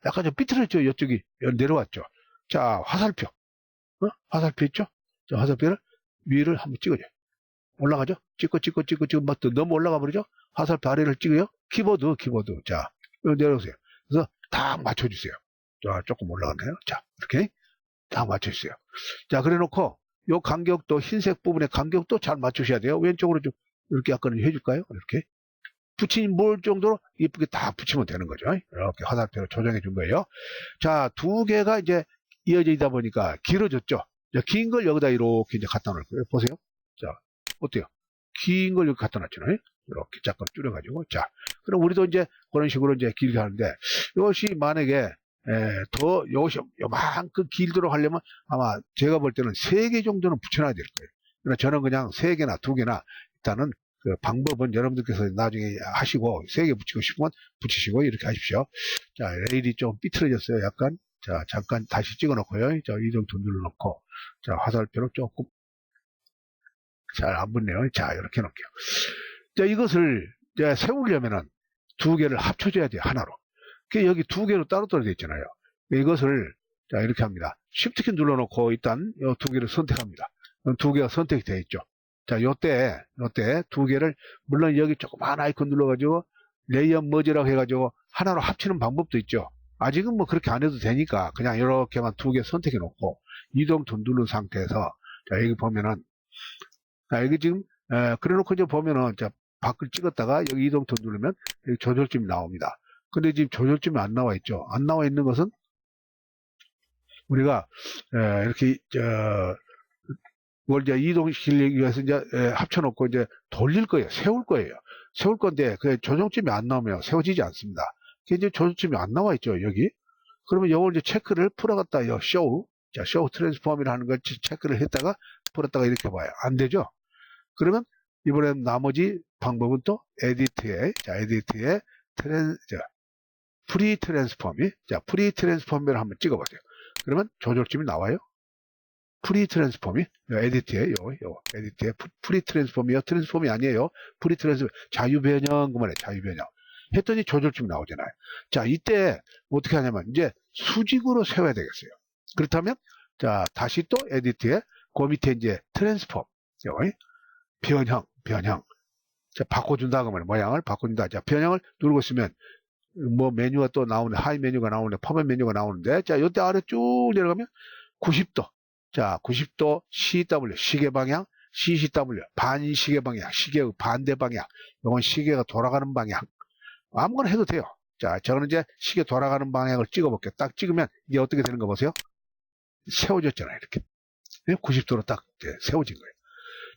약간 좀 삐뚤어졌죠? 이쪽이 내려왔죠? 자, 화살표. 화살표 있죠? 자, 화살표를 위를 한번 찍어줘요. 올라가죠? 찍고, 막 너무 올라가 버리죠? 화살표 아래를 찍어요? 키보드. 자, 내려오세요. 그래서 딱 맞춰주세요. 자, 조금 올라갔나요? 자, 이렇게 딱 맞춰주세요. 자, 그래 놓고, 요 간격도, 흰색 부분의 간격도 잘 맞추셔야 돼요. 왼쪽으로 좀, 이렇게 약간 해줄까요? 이렇게. 붙인 볼 정도로 이쁘게 다 붙이면 되는 거죠. 이렇게 화살표로 조정해 준 거예요. 자, 두 개가 이제 이어지다 보니까 길어졌죠. 긴 걸 여기다 이렇게 이제 갖다 놓을 거예요. 보세요. 자, 어때요? 긴 걸 여기 갖다 놨잖아요. 이렇게 잠깐 줄여가지고. 자, 그럼 우리도 이제 그런 식으로 이제 길게 하는데, 이것이 만약에, 이것이 요만큼 길도록 하려면 아마 제가 볼 때는 3개 정도는 붙여놔야 될 거예요. 그러나 저는 그냥 3개나 2개나 일단은 그 방법은 여러분들께서 나중에 하시고 3개 붙이고 싶으면 붙이시고 이렇게 하십시오. 자, 레일이 좀 삐뚤어졌어요. 약간. 자, 잠깐 다시 찍어 놓고요. 자, 이동 툴 눌러놓고. 자, 화살표로 조금 잘 안 붙네요. 자, 이렇게 놓을게요. 자, 이것을 이제 세우려면은 2개를 합쳐줘야 돼요. 하나로. 그 여기 2개로 따로따로 되어 있잖아요. 이것을 자, 이렇게 합니다. Shift 키 눌러놓고 일단 이 2개를 선택합니다. 2개가 선택이 되어 있죠. 자, 요때 2개를 물론 여기 조그만 아이콘 눌러가지고 레이어 머지라고 해가지고 하나로 합치는 방법도 있죠. 아직은 뭐 그렇게 안 해도 되니까 그냥 이렇게만 2개 선택해 놓고 이동 툴 누른 상태에서 자, 여기 보면은 자, 여기 지금 그래 놓고 이제 보면은 자, 밖을 찍었다가 여기 이동 툴 누르면 여기 조절점이 나옵니다. 근데 지금 조절점이 안 나와 있죠. 안 나와 있는 것은 우리가 이렇게 뭘 이제 이동시키기 위해서 이제 합쳐놓고 이제 돌릴 거예요. 세울 거예요. 세울 건데 그 조정점이 안 나오면 세워지지 않습니다. 그게 이제 조정점이 안 나와 있죠. 여기. 그러면 이걸 이제 체크를 풀어갔다 쇼우. 자, 쇼우 트랜스폼이라는 걸 체크를 했다가 풀었다가 이렇게 봐요. 안 되죠? 그러면 이번엔 나머지 방법은 또 에디트에 프리 트랜스폼이 자, 프리 트랜스폼을 한번 찍어보세요. 그러면 조절점이 나와요. 프리 트랜스폼이 에디트에 에디트에 프리 트랜스폼이요. 트랜스폼이 아니에요. 프리 트랜스폼 자유 변형 그만해. 자유 변형 했더니 조절점이 나오잖아요. 자, 이때 어떻게 하냐면 이제 수직으로 세워야 되겠어요. 그렇다면 자, 다시 또 에디트에 그 밑에 이제 트랜스폼 변형 자, 바꿔준다 그러면 모양을 바꿔준다. 자, 변형을 누르고 있으면 뭐 메뉴가 또 나오네. 하이 메뉴가 나오는데 퍼맨 메뉴가 나오는데 자, 이때 아래 쭉 내려가면 90도 자, 90도 CW 시계 방향 CCW 반시계 방향 시계의 반대 방향 이건 시계가 돌아가는 방향 아무거나 해도 돼요. 자, 저는 이제 시계 돌아가는 방향을 찍어볼게요. 딱 찍으면 이게 어떻게 되는 거 보세요. 세워졌잖아요. 이렇게 90도로 딱 세워진 거예요.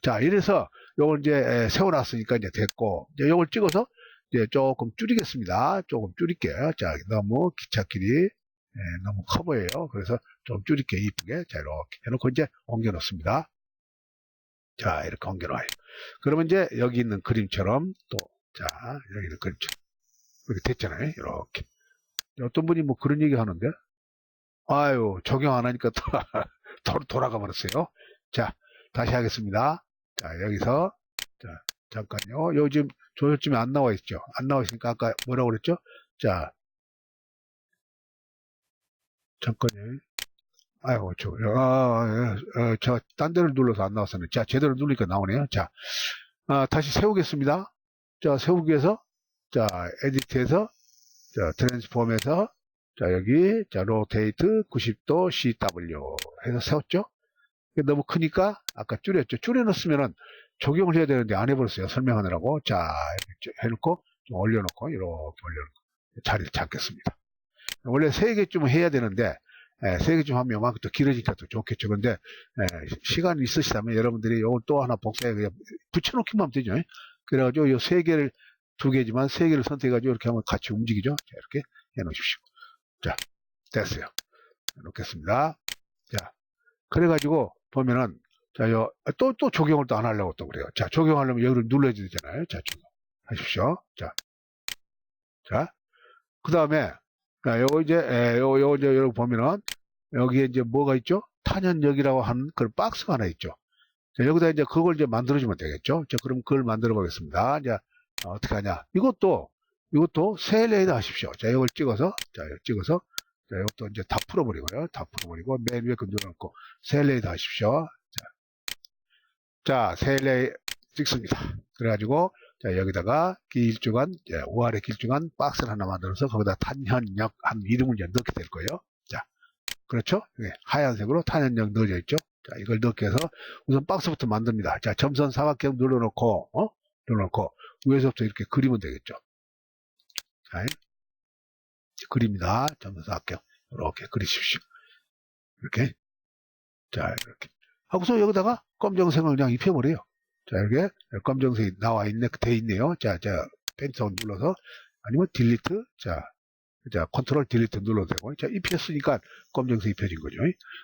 자, 이래서 요걸 이제 세워놨으니까 이제 됐고 이제 요걸 찍어서 이제 조금 줄이겠습니다. 조금 줄일게요. 자, 너무 기찻길이 너무 커 보여요. 그래서 좀 줄일게 이쁘게 자, 이렇게 해놓고 이제 옮겨 놓습니다. 자, 이렇게 옮겨 놔요. 그러면 이제 여기 있는 그림처럼 또 자, 여기 있는 그림처럼 이렇게 됐잖아요. 이렇게 어떤 분이 뭐 그런 얘기 하는데 아유 적용 안 하니까 또 돌아가 버렸어요. 자, 다시 하겠습니다. 자, 여기서 자, 잠깐요. 여기 지금 조절점이 안 나와 있죠. 안 나와 있으니까 아까 뭐라고 그랬죠? 자, 잠깐요. 아이고, 저, 딴 데를 눌러서 안 나왔었네. 자, 제대로 누르니까 나오네요. 자, 다시 세우겠습니다. 자, 세우기 위해서, 자, 에디트에서, 자, 트랜스폼에서, 자, 여기, 자, 로테이트 90도 CW 해서 세웠죠? 너무 크니까, 아까 줄였죠. 줄여놓으면은 적용을 해야 되는데 안 해버렸어요. 설명하느라고. 자, 이렇게 해놓고, 좀 올려놓고, 이렇게 올려놓고, 자리를 잡겠습니다. 원래 3개쯤 해야 되는데, 3개쯤 하면 요만큼 더 길어지니까 더 좋겠죠. 근데, 시간이 있으시다면 여러분들이 요걸 또 하나 복사해, 그냥 붙여놓기만 하면 되죠. 그래가지고 요 3개를, 2개지만 3개를 선택해가지고 이렇게 하면 같이 움직이죠. 자, 이렇게 해 놓으십시오. 자, 됐어요. 놓겠습니다. 자, 그래가지고 보면은 자, 또 적용을 또 안 하려고 또 그래요. 자, 적용하려면 여기를 눌러야 되잖아요. 자, 적용하십시오. 자, 그 다음에 요거 이제 요거 이제 여러분 보면은 여기에 이제 뭐가 있죠? 탄현역이라고 하는 그 박스가 하나 있죠. 자, 여기다 이제 그걸 이제 만들어주면 되겠죠. 자, 그럼 그걸 만들어 보겠습니다. 이제 어떻게 하냐? 이것도 셀에다 하십시오. 자, 이걸 찍어서 자, 이것도 이제 다 풀어버리고요. 다 풀어버리고 맨 위에 그 눌러놓고 셀에다 하십시오. 자, 셀레 찍습니다. 그래가지고 자, 여기다가 길쭉한 오아래 길쭉한 박스를 하나 만들어서 거기다 탄현역 한 이름을 이제 넣게 될 거예요. 자, 그렇죠? 네, 하얀색으로 탄현역 넣어져 있죠. 자, 이걸 넣게 해서 우선 박스부터 만듭니다. 자, 점선 사각형 눌러놓고 위에서부터 이렇게 그리면 되겠죠. 자, 그립니다. 점선 사각형 이렇게 그리십시오. 이렇게 자, 이렇게 하고서 여기다가 검정색을 그냥 입혀버려요. 자, 이렇게 검정색이 돼 있네요. 자, 펜터 눌러서 아니면 딜리트, 자, 컨트롤 딜리트 눌러도 되고, 자, 입혔으니까 검정색 입혀진 거죠.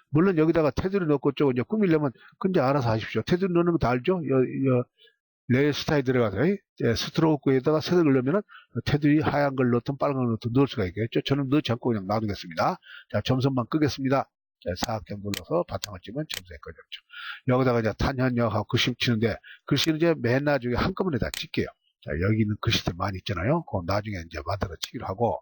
물론 여기다가 테두리 넣고 쪽 이제 꾸미려면 근데 알아서 하십시오. 테두리 넣는 거 다 알죠? 레일 스타일 들어가서 스트로크에다가 색을 넣으면은 테두리 하얀 걸 넣든 빨간 걸 넣든 넣을 수가 있겠죠. 저는 넣지 않고 그냥 놔두겠습니다. 자, 점선만 끄겠습니다. 자, 사각형 눌러서 바탕을 찍으면 점선이 꺼졌죠. 여기다가 이제 탄현역하고 글씨 치는데 글씨는 이제 맨 나중에 한꺼번에 다 찍게요. 자, 여기 있는 글씨들 많이 있잖아요. 그거 나중에 이제 만들어 치기로 하고,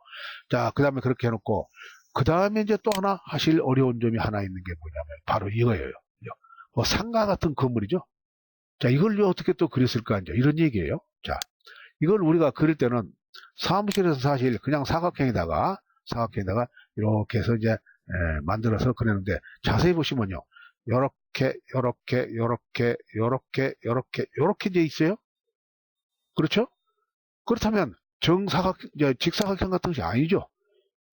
자, 그 다음에 그렇게 해놓고, 그 다음에 이제 또 하나 하실 어려운 점이 하나 있는 게 뭐냐면 바로 이거예요. 뭐 상가 같은 건물이죠. 자, 이걸 어떻게 또 그렸을까 이제 이런 얘기예요. 자, 이걸 우리가 그릴 때는 사무실에서 사실 그냥 사각형에다가 이렇게 해서 이제 만들어서 그렸는데 자세히 보시면요. 요렇게 돼 있어요. 그렇죠? 그렇다면 직사각형 같은 것이 아니죠.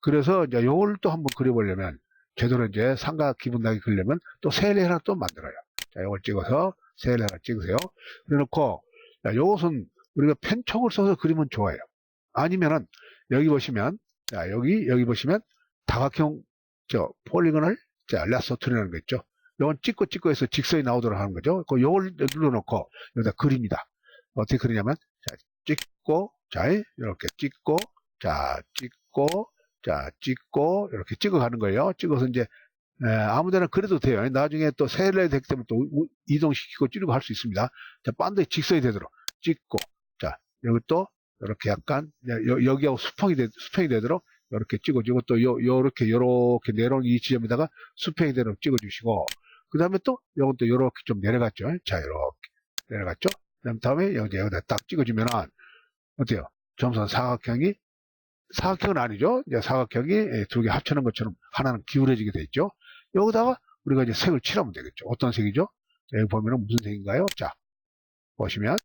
그래서 이제 요걸 또 한번 그려보려면 제대로 이제 삼각 기분 나게 그리려면 또 셀 하나 또 만들어요. 자, 요걸 찍어서 셀 하나 찍으세요. 그래놓고 요것은 우리가 편촉을 써서 그리면 좋아요. 아니면은 여기 보시면 여기 보시면 다각형 폴리곤을 라소툴이라는 거 있죠. 요건 찍고 해서 직선이 나오도록 하는 거죠. 요걸 눌러놓고 여기다 그립니다. 어떻게 그리냐면 찍고 이렇게 찍고 찍고 이렇게 찍어가는 거예요. 찍어서 이제 아무데나 그래도 돼요. 나중에 또 세례 되기 때문에 또 이동시키고 줄이고 할 수 있습니다. 자, 반드시 직선이 되도록 찍고, 자, 여기 또 이렇게 약간 여기하고 수평이 되도록 이렇게 찍어주고 또 요렇게 내려온 이 지점에다가 수평이 되도록 찍어주시고, 그 다음에 또 요건 또 요렇게 좀 내려갔죠. 자, 이렇게 내려갔죠. 그 다음에 여기다 딱 찍어주면은 어때요? 점선 사각형은 아니죠. 이제 사각형이 두 개 합쳐놓은 것처럼 하나는 기울어지게 돼 있죠. 여기다가 우리가 이제 색을 칠하면 되겠죠. 어떤 색이죠? 여기 보면은 무슨 색인가요? 자, 보시면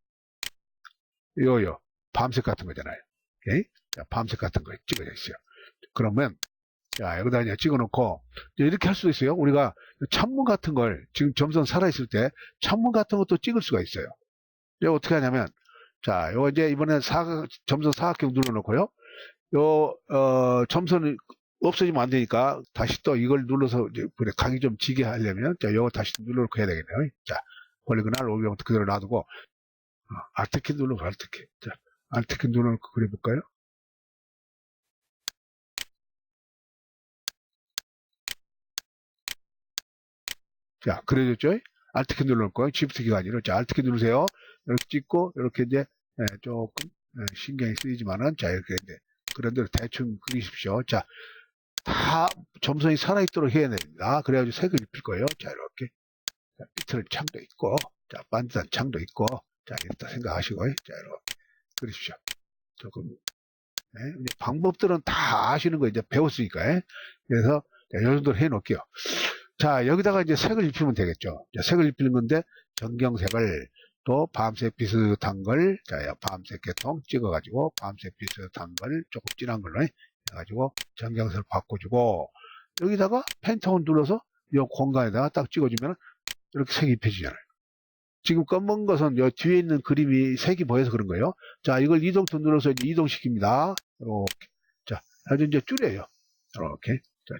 밤색 같은 거잖아요. 오케이? 자, 밤색 같은 거 찍어져 있어요. 그러면 자, 여기다 이제 찍어놓고 이렇게 할 수도 있어요. 우리가 창문 같은 걸 지금 점선 살아있을 때 창문 같은 것도 찍을 수가 있어요. 이제 어떻게 하냐면 자, 요 이제 이번에 점선 사각형 눌러놓고요. 점선이 없어지면 안 되니까 다시 또 이걸 눌러서 그래 각이 좀 지게 하려면 자, 요거 다시 눌러놓고 해야 되겠네요. 자, 폴리곤을 올려부터 그대로 놔두고 알트키 눌러서 알트키. 자, 알트키 눌러놓고 그려볼까요? 자, 그려졌죠? 알트키 눌러놓고 shift키가 아니라 자, 알트키 누르세요. 이렇게 찍고 이렇게 이제 조금 신경이 쓰이지만은 자, 이렇게 이제 그런 대로 대충 그리십시오. 자, 다 점선이 살아있도록 해야 됩니다. 그래가지고 색을 입힐 거예요. 자, 이렇게. 자, 비틀 창도 있고, 자, 반듯한 창도 있고, 자, 이렇다 생각하시고, 자, 이렇게 그리십시오. 조금, 방법들은 다 아시는 거 이제 배웠으니까, 그래서, 자, 이 정도로 해 놓을게요. 자, 여기다가 이제 색을 입히면 되겠죠. 자, 색을 입히는 건데, 정경색을 또 밤색 비슷한 걸, 자, 밤색 계통 찍어가지고, 밤색 비슷한 걸 조금 진한 걸로 해가지고, 정경색을 바꿔주고, 여기다가 펜타곤 눌러서 이 공간에다가 딱 찍어주면 이렇게 색이 입혀지잖아요. 지금 검은 것은 요 뒤에 있는 그림이 색이 보여서 그런 거예요. 자, 이걸 이동키 눌러서 이제 이동시킵니다. 이렇게. 자, 아주 이제 줄여요. 이렇게. 자,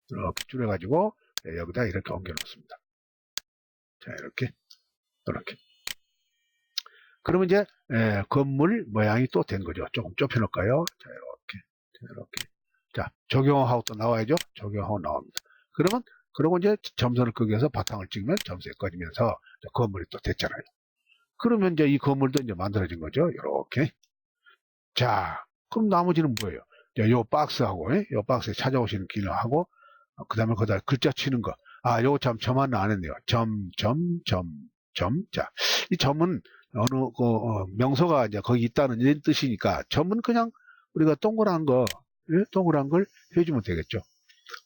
이렇게 줄여가지고, 여기다 이렇게 옮겨 놓습니다. 자, 이렇게. 그러면 이제 건물 모양이 또 된 거죠. 조금 좁혀 놓을까요? 자, 이렇게. 자, 적용하고 또 나와야죠. 적용하고 나옵니다. 그러고 이제 점선을 끄기위해서 바탕을 찍으면 점선이 꺼지면서 건물이 또 됐잖아요. 그러면 이제 이 건물도 이제 만들어진 거죠. 이렇게. 자, 그럼 나머지는 뭐예요? 요 박스하고, 요 박스에 찾아오시는 기능하고, 그 다음에 거기다 글자 치는 거. 아, 요거 참 점 하나 안 했네요. 점. 자, 이 점은 명소가 이제 거기 있다는 이런 뜻이니까, 점은 그냥 우리가 동그란 걸 해주면 되겠죠.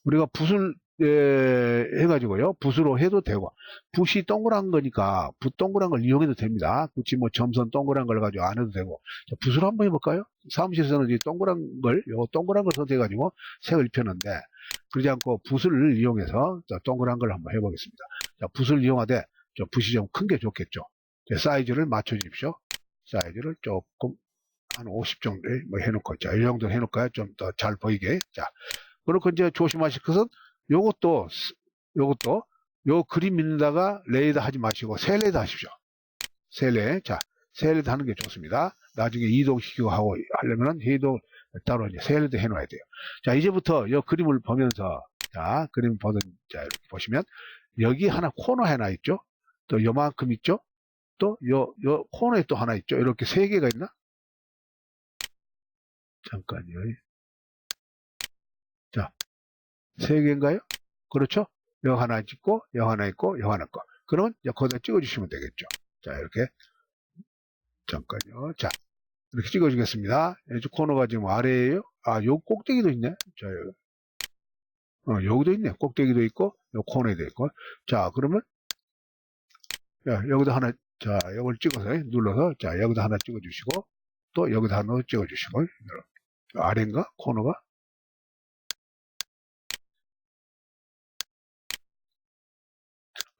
우리가 붓을 해가지고요. 붓으로 해도 되고, 붓이 동그란 거니까 동그란 걸 이용해도 됩니다. 굳이 뭐 점선 동그란 걸 가지고 안 해도 되고. 자, 붓으로 한번 해볼까요? 사무실에서는 이 동그란 걸 선택해가지고 색을 입혔는데, 그러지 않고 붓을 이용해서 동그란 걸 한번 해보겠습니다. 자, 붓을 이용하되 붓이 좀 큰 게 좋겠죠. 사이즈를 맞춰주십시오. 사이즈를 조금 한 50 정도에 뭐 해놓고, 자, 이 정도 해놓을까요? 좀 더 잘 보이게. 자, 그렇고 이제 조심하실 것은 요것도 요 그림 있는다가 레이더 하지 마시고 셀레드 하십시오. 자, 셀레드 하는 게 좋습니다. 나중에 이동시키고 하려면 해도 따로 이제 셀레드 해놔야 돼요. 자, 이제부터 요 그림을 보면서, 자, 이렇게 보시면 여기 하나 코너 하나 있죠. 또 요만큼 있죠. 또 요 코너에 또 하나 있죠. 이렇게 세 개가 있나? 잠깐요. 자, 세 개인가요? 그렇죠? 여 하나 있고, 여 하나 있고, 여 하나 있고. 그러면 거기다 찍어주시면 되겠죠. 자, 이렇게. 잠깐요. 자, 이렇게 찍어주겠습니다. 이쪽 코너가 지금 아래에요. 아, 요 꼭대기도 있네. 자, 여기도 있네. 꼭대기도 있고, 요 코너에도 있고. 자, 그러면, 여기다 하나, 자, 이걸 찍어서, 눌러서, 자, 여기다 하나 찍어주시고, 또 여기다 하나 찍어주시고, 아래인가? 코너가?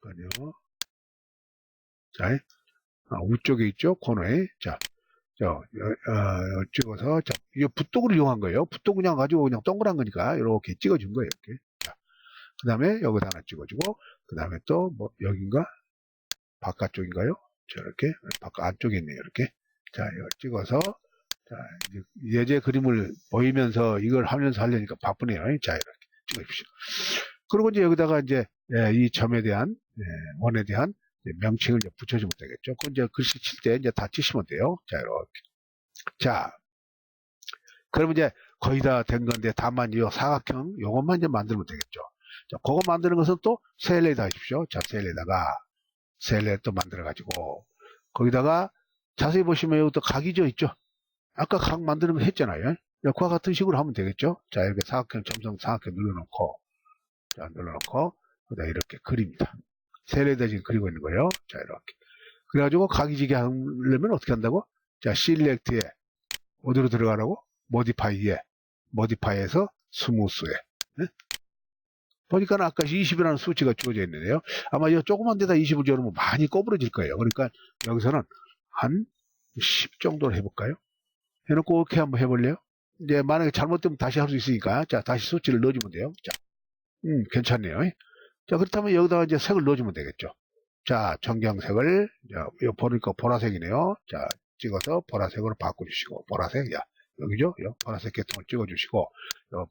잠깐요. 자, 위쪽에 있죠? 코너에. 자, 찍어서, 자, 이게 붓독을 이용한 거예요. 붓독 그냥 가지고 그냥 동그란 거니까, 이렇게 찍어준 거예요, 이렇게. 자, 그 다음에 여기다 하나 찍어주고, 그 다음에 또, 뭐, 여긴가? 바깥쪽인가요? 저렇게, 바깥 안쪽에 있네요, 이렇게. 자, 이걸 찍어서, 자, 이제 예제 그림을 보이면서 이걸 하면서 하려니까 바쁘네요. 자, 이렇게 찍어주십시오. 그리고 이제 여기다가 이제, 이 점에 대한, 원에 대한 명칭을 이제 붙여주면 되겠죠. 그건 이제 글씨 칠 때 이제 다 치시면 돼요. 자, 이렇게. 자, 그러면 이제 거의 다 된 건데, 다만 이 사각형, 요것만 이제 만들면 되겠죠. 자, 그거 만드는 것은 또 셀에다 하십시오. 자, 셀에 또 만들어가지고, 거기다가 자세히 보시면 여기 또 각이 져 있죠. 아까 각 만드는 거 했잖아요. 그와 같은 식으로 하면 되겠죠. 자, 이렇게 사각형, 점성 사각형 눌러놓고, 자, 그다음 이렇게 그립니다. 셀에다 지금 그리고 있는 거예요. 자, 이렇게. 그래가지고 각이지게 하려면 어떻게 한다고? 자, Select에 어디로 들어가라고? Modify에서 스무스에. 네? 보니까 아까 20이라는 수치가 주어져 있는데요. 아마 이 조그만 데다 20을 줘놓으면 많이 꼬부러질 거예요. 그러니까 여기서는 한 10 정도로 해볼까요? 해놓고 이렇게 한번 해볼래요? 이제 만약에 잘못되면 다시 할 수 있으니까, 자, 다시 수치를 넣어주면 돼요. 자, 괜찮네요. 자, 그렇다면 여기다가 이제 색을 넣어주면 되겠죠. 자, 전경색을, 이거 보니까 보라색이네요. 자, 찍어서 보라색으로 바꿔주시고, 보라색, 여기죠? 보라색 계통을 찍어주시고,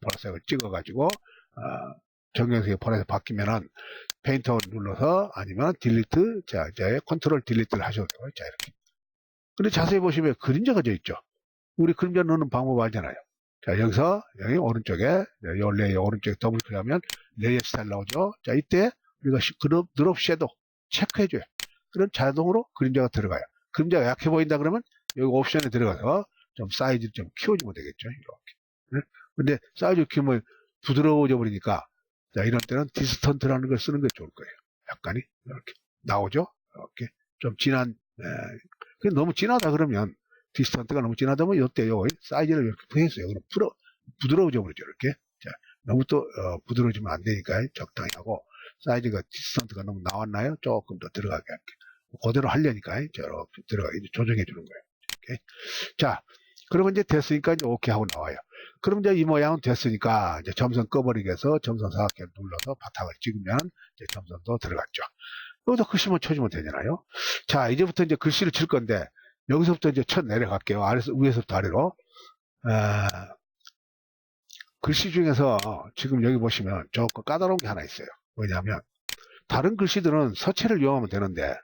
보라색을 찍어가지고, 전경색이 보라색 바뀌면은, 페인터 눌러서, 아니면 딜리트, 자, 이제 컨트롤 딜리트를 하셔도 돼요. 자, 이렇게. 근데 자세히 보시면 그림자가 져 있죠. 우리 그림자 넣는 방법 알잖아요. 자, 여기서, 여기 오른쪽에, 요 레이어 오른쪽에 더블 클릭하면 레이어 스타일 나오죠. 자, 이때 우리가 드롭 섀도우 체크해줘요. 그럼 자동으로 그림자가 들어가요. 그림자가 약해 보인다 그러면 여기 옵션에 들어가서 좀 사이즈를 좀 키워주면 되겠죠. 이렇게. 네? 근데 사이즈 키우면 부드러워져 버리니까, 자, 이런 때는 디스턴트라는 걸 쓰는 게 좋을 거예요. 약간이, 이렇게. 나오죠? 이렇게. 좀 진한, 너무 진하다 그러면, 디스턴트가 너무 진하다면 이때요 사이즈를 이렇게 했어요. 그럼 부드러워져 버리죠. 이렇게. 자, 너무 또 부드러워지면 안 되니까 적당히 하고, 사이즈가 디스턴트가 너무 나왔나요? 조금 더 들어가게 할게요. 그대로 하려니까 이렇게 들어가게 조정해 주는 거예요. 이렇게. 자, 그러면 이제 됐으니까 이제 오케이 하고 나와요. 그럼 이제 이 모양은 됐으니까 이제 점선 꺼버리게 해서 점선 사각형 눌러서 바닥을 찍으면 이제 점선도 들어갔죠. 여기다 글씨만 쳐주면 되잖아요. 자, 이제부터 이제 글씨를 칠 건데 여기서부터 이제 쳐 내려갈게요. 위에서부터 아래로. 글씨 중에서 지금 여기 보시면 조금 까다로운 게 하나 있어요. 뭐냐면 다른 글씨들은 서체를 이용하면 되는데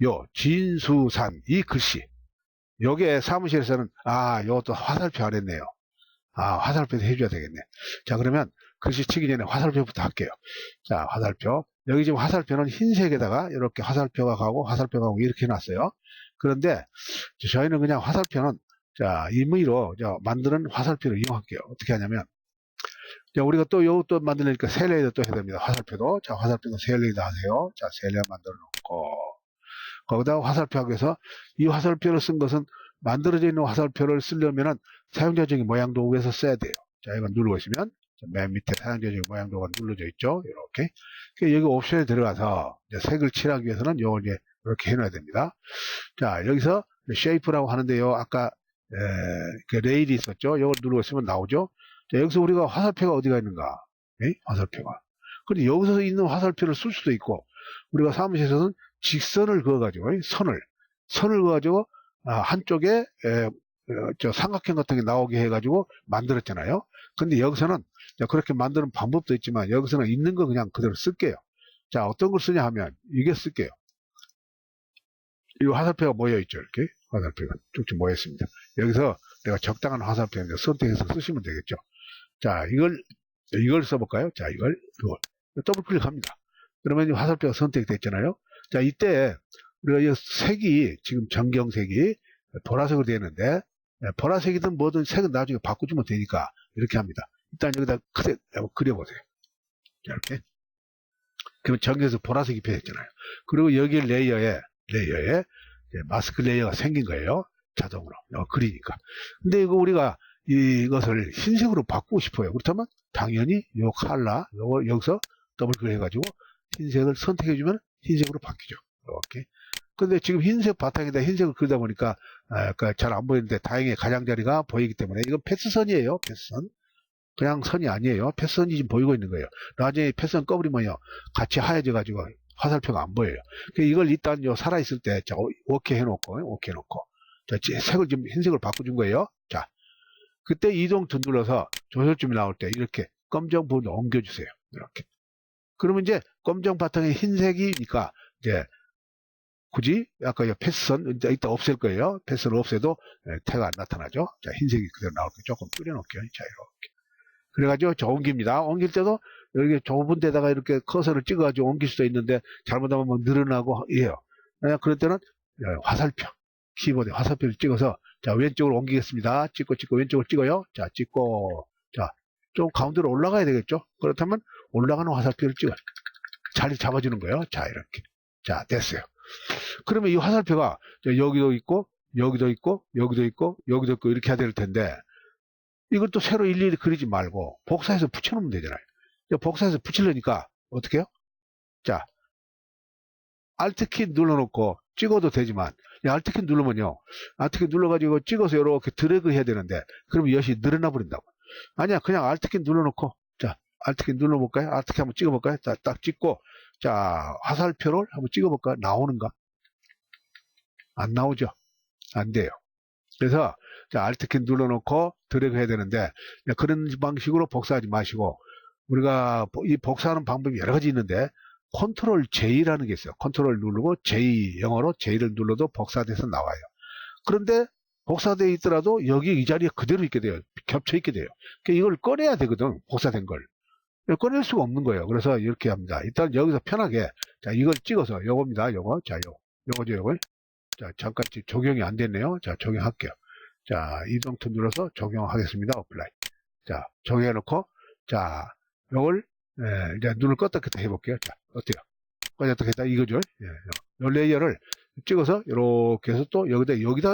요 진수산 이 글씨 요게 사무실에서는 요것도 화살표 안 했네요. 화살표도 해줘야 되겠네. 자, 그러면 글씨 치기 전에 화살표부터 할게요. 자, 화살표. 여기 지금 화살표는 흰색에다가 이렇게 화살표가 가고 화살표가 가고 이렇게 해놨어요. 그런데 저희는 그냥 화살표는 자, 임의로 만드는 화살표를 이용할게요. 어떻게 하냐면 자, 우리가 또 요것도 만들려니까 세 레이더 또 해야 됩니다. 화살표도. 자, 화살표도 세 레이더 하세요. 자, 세 레이더 만들어 놓고 거기다가 화살표 하기 위해서 이 화살표를 쓴 것은 만들어져 있는 화살표를 쓰려면은 사용자적인 모양도 위에서 써야 돼요. 자, 이거 누르고 있으면 맨 밑에 사용자적인 모양도가 눌러져 있죠. 이렇게. 여기 옵션에 들어가서 색을 칠하기 위해서는 요걸 이제 이렇게 해놔야 됩니다. 자, 여기서 쉐이프라고 하는데요. 아까 그 레일이 있었죠. 이걸 누르고 있으면 나오죠. 자, 여기서 우리가 화살표가 어디가 있는가? 화살표가. 근데 여기서 있는 화살표를 쓸 수도 있고 우리가 사무실에서는 직선을 그어가지고 선을 그어가지고 한쪽에 삼각형 같은 게 나오게 해가지고 만들었잖아요. 근데 여기서는 그렇게 만드는 방법도 있지만 여기서는 있는 거 그냥 그대로 쓸게요. 자, 어떤 걸 쓰냐 하면 이게 쓸게요. 이 화살표가 모여있죠. 이렇게 화살표가 쭉쭉 모여있습니다. 여기서 내가 적당한 화살표인데 선택해서 쓰시면 되겠죠. 자, 이걸 써볼까요? 자, 이걸 더블 클릭합니다. 그러면 이 화살표가 선택됐잖아요. 자, 이때 우리가 이 색이 지금 전경색이 보라색으로 되어 있는데 보라색이든 뭐든 색은 나중에 바꿔주면 되니까 이렇게 합니다. 일단 여기다 크게 그려보세요. 자, 이렇게. 그러면 전경색 보라색이 표했잖아요. 그리고 여기 레이어에 마스크 레이어가 생긴 거예요. 자동으로 그리니까. 근데 이거 우리가 이것을 흰색으로 바꾸고 싶어요. 그렇다면 당연히 요 컬러 요걸 여기서 더블 클릭 해가지고 흰색을 선택해주면 흰색으로 바뀌죠. 이렇게. 근데 지금 흰색 바탕에다 흰색을 그리다 보니까 잘 안 보이는데 다행히 가장자리가 보이기 때문에 이건 패스선이에요. 패스선. 그냥 선이 아니에요. 패스선이 지금 보이고 있는 거예요. 나중에 패스선 꺼버리면요 같이 하얘져 가지고 화살표가 안 보여요. 이걸 일단 살아있을 때 오케이 해놓고 자, 색을 지금 흰색을 바꿔준 거예요. 자, 그때 이동 눌러서 조절점이 나올 때 이렇게 검정 부분을 옮겨주세요. 이렇게. 그러면 이제 검정 바탕에 흰색이니까 이제 굳이 아까 패스선 이따 없앨 거예요. 패스선 없애도 태가 안 나타나죠. 자, 흰색이 그대로 나올 거예요. 조금 줄여놓을게요. 자, 이렇게. 그래가지고 옮깁니다. 옮길 때도 여기 좁은 데다가 이렇게 커서를 찍어가지고 옮길 수도 있는데 잘못하면 뭐 늘어나고 해요. 그럴 때는 화살표 키보드에 화살표를 찍어서 자, 왼쪽으로 옮기겠습니다. 찍고 왼쪽으로 찍어요. 자, 찍고 자, 좀 가운데로 올라가야 되겠죠. 그렇다면 올라가는 화살표를 찍어요. 자리 잡아주는 거예요. 자, 이렇게. 자, 됐어요. 그러면 이 화살표가 여기도 있고 여기도 있고 여기도 있고 여기도 있고 이렇게 해야 될 텐데 이걸 또 새로 일일이 그리지 말고 복사해서 붙여놓으면 되잖아요. 복사해서 붙이려니까 어떻게 해요? 자, Alt키 눌러놓고 찍어도 되지만 Alt키 누르면요. Alt키 눌러가지고 찍어서 이렇게 드래그 해야 되는데 그러면 엿이 늘어나 버린다고. 아니야, 그냥 Alt키 눌러놓고 자, Alt키 눌러볼까요? Alt키 한번 찍어볼까요? 자, 딱 찍고 자, 화살표를 한번 찍어볼까요? 나오는가? 안 나오죠? 안 돼요. 그래서 자, Alt키 눌러놓고 드래그 해야 되는데 그런 방식으로 복사하지 마시고 우리가 이 복사하는 방법이 여러 가지 있는데 컨트롤 J라는 게 있어요. 컨트롤 누르고 J, 영어로 J를 눌러도 복사돼서 나와요. 그런데 복사되어 있더라도 여기 이 자리에 그대로 있게 돼요. 겹쳐 있게 돼요. 그러니까 이걸 꺼내야 되거든. 복사된 걸. 꺼낼 수가 없는 거예요. 그래서 이렇게 합니다. 일단 여기서 편하게 자, 이걸 찍어서 요겁니다. 요거. 자, 요거죠, 요걸. 자, 잠깐 적용이 안 됐네요. 자, 적용할게요. 자, 이동트 눌러서 적용하겠습니다. 어플라이. 자, 적용해 놓고 자, 요걸 이제 눈을 껐다 켰다 해볼게요. 자, 어때요? 껐다 켰다 이거죠? 요 레이어를 찍어서 이렇게 해서 또 여기다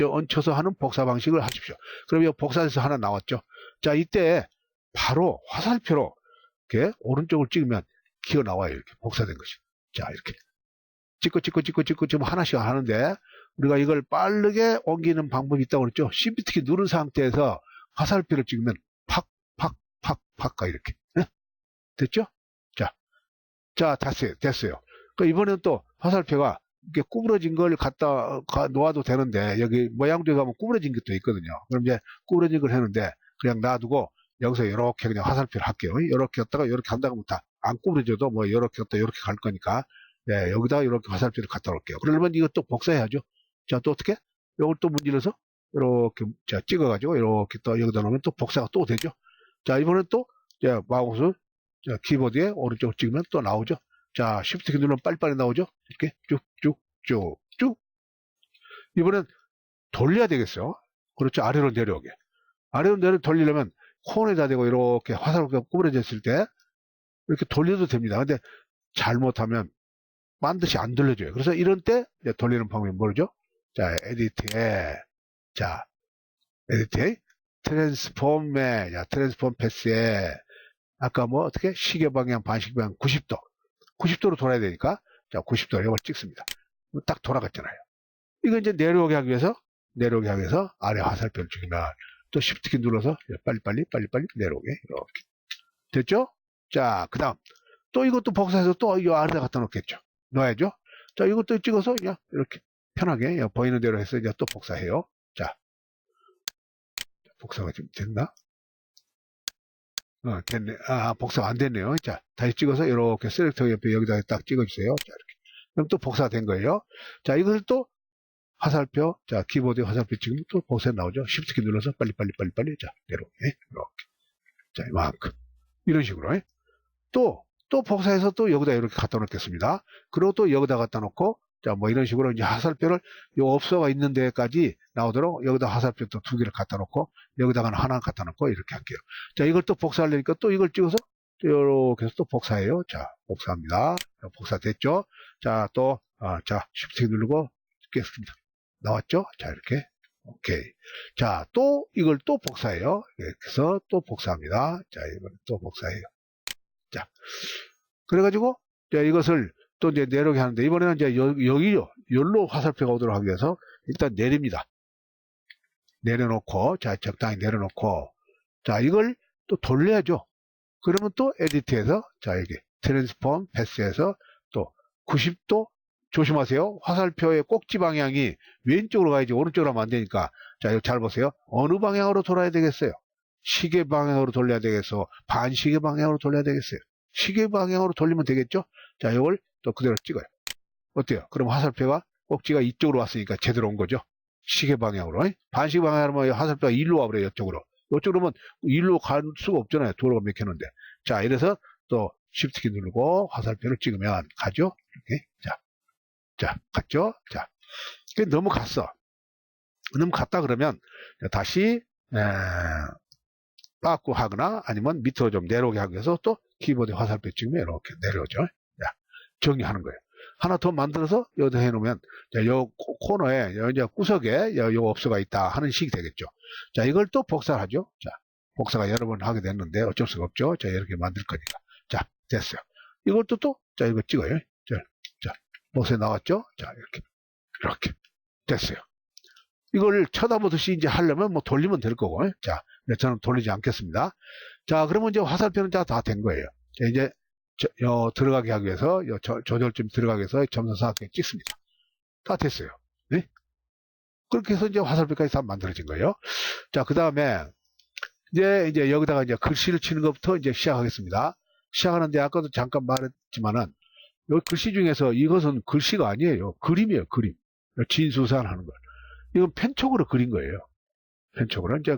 얹혀서 하는 복사 방식을 하십시오. 그럼 이 복사해서 하나 나왔죠? 자, 이때 바로 화살표로 이렇게 오른쪽을 찍으면 기어 나와요. 이렇게 복사된 것이. 자, 이렇게 찍고 지금 하나씩 하는데 우리가 이걸 빠르게 옮기는 방법이 있다고 그랬죠? Shift 키 누른 상태에서 화살표를 찍으면 팍, 이렇게. 네? 됐죠? 자, 됐어요. 이번에는 또 화살표가 이렇게 구부러진 걸 갖다 놓아도 되는데, 여기 모양도에 가면 구부러진 것도 있거든요. 그럼 이제 구부러진 걸 했는데, 그냥 놔두고, 여기서 이렇게 그냥 화살표를 할게요. 이렇게 했다가 이렇게 한다고 하면 다 안 구부러져도 뭐 이렇게 했다 이렇게 갈 거니까, 네, 여기다가 이렇게 화살표를 갖다 놓을게요. 그러려면 이것도 복사해야죠. 자, 또 어떻게? 이걸 또 문질러서, 이렇게, 자, 찍어가지고, 이렇게 또 여기다 놓으면 또 복사가 또 되죠. 자, 이번엔 또, 자, 마우스, 자, 키보드에 오른쪽을 찍으면 또 나오죠. 자, Shift 키 누르면 빨리빨리 나오죠. 이렇게 쭉쭉쭉쭉. 이번엔 돌려야 되겠어요. 그렇죠. 아래로 내려오게. 아래로 돌리려면 코너에다 대고 이렇게 화살표가 구부러졌을 때 이렇게 돌려도 됩니다. 근데 잘못하면 반드시 안 돌려줘요. 그래서 이런 때 돌리는 방법이 뭐죠? 자, 자, 에디트에 트랜스폼에, 자, 트랜스폼 패스에 아까 뭐 어떻게 시계 방향, 반시계 방향 90도. 90도로 돌아야 되니까 자, 90도 이걸 찍습니다. 딱 돌아갔잖아요. 이거 이제 내려오게 하기 위해서 아래 화살표를 찍으면 또 Shift 키 눌러서 빨리빨리 내려오게 이렇게 됐죠? 자, 그다음 또 이것도 복사해서 또 이 아래다 갖다 놓겠죠. 넣어야죠. 자, 이것도 찍어서 그냥 이렇게 편하게 보이는 대로 해서 이제 또 복사해요. 자, 복사가 좀 됐나? 됐네. 복사가 안 됐네요. 자, 다시 찍어서 이렇게 셀렉터 옆에 여기다 딱 찍어주세요. 자, 이렇게. 그럼 또 복사가 된 거예요. 자, 이것을 또 화살표, 자, 키보드에 화살표 찍으면 또 복사 나오죠. Shift 키 눌러서 빨리, 자, 내려오게. 이렇게. 자, 이만큼. 이런 식으로. 또 복사해서 또 여기다 이렇게 갖다 놓겠습니다. 그리고 또 여기다 갖다 놓고, 자, 뭐 이런 식으로 이제 화살표를 요 업소가 있는 데까지 나오도록 여기다 화살표 또 두 개를 갖다 놓고, 여기다가 하나 갖다 놓고 이렇게 할게요. 자, 이걸 또 복사하려니까 또 이걸 찍어서 이렇게 해서 또 복사해요. 자, 복사합니다. 복사됐죠? 자, 또, 자, Shift 누르고 찍겠습니다. 나왔죠? 자, 이렇게. 오케이. 자, 또 이걸 또 복사해요. 이렇게 해서 또 복사합니다. 자, 이걸 또 복사해요. 자, 그래가지고, 자, 이것을 또 이제 내려오게 하는데, 이번에는 이제 여기요. 여기로 화살표가 오도록 하기 위해서 일단 내립니다. 내려놓고, 자, 적당히 내려놓고, 자, 이걸 또 돌려야죠. 그러면 또 에디트에서, 자, 여기 트랜스폼 패스에서 또 90도 조심하세요. 화살표의 꼭지 방향이 왼쪽으로 가야지 오른쪽으로 하면 안 되니까. 자, 이거 잘 보세요. 어느 방향으로 돌아야 되겠어요? 시계 방향으로 돌려야 되겠어? 반시계 방향으로 돌려야 되겠어요? 시계 방향으로 돌리면 되겠죠? 자, 이걸 또 그대로 찍어요. 어때요? 그럼 화살표가 꼭지가 이쪽으로 왔으니까 제대로 온 거죠? 시계 방향으로. 반시계 방향으로 하면 화살표가 일로 와버려요. 이쪽으로. 이쪽으로 오면 일로 갈 수가 없잖아요. 도로가 막혔는데. 자, 이래서 또 Shift 키 누르고 화살표를 찍으면 가죠? 이렇게. 자, 갔죠? 자, 너무 갔어. 너무 갔다 그러면 다시 빠꾸 하거나 아니면 밑으로 좀 내려오게 하기 위해서 또 키보드 화살표 찍으면 이렇게 내려오죠. 자, 정리하는 거예요. 하나 더 만들어서 여기다 해놓으면 자, 요 코너에 이제 구석에 요 업소가 있다 하는 식이 되겠죠. 자, 이걸 또 복사를 하죠. 자, 복사가 여러 번 하게 됐는데 어쩔 수가 없죠. 자, 이렇게 만들 거니까. 자, 됐어요. 이걸 자, 이거 찍어요. 자, 복사 나왔죠? 자, 이렇게 됐어요. 이걸 쳐다보듯이 이제 하려면 뭐 돌리면 될 거고. 자, 저는 돌리지 않겠습니다. 자, 그러면 이제 화살표는 다 된 거예요. 자, 이제 들어가게 하기 위해서 조절점 들어가기 위해서 점선사각형 찍습니다. 다 됐어요. 네? 그렇게 해서 이제 화살표까지 다 만들어진 거예요. 자, 그 다음에 이제 여기다가 이제 글씨를 치는 것부터 이제 시작하겠습니다. 시작하는데 아까도 잠깐 말했지만은 여기 글씨 중에서 이것은 글씨가 아니에요. 그림이에요, 그림. 진수산 하는 거. 이건 펜촉으로 그린 거예요. 펜촉으로. 이제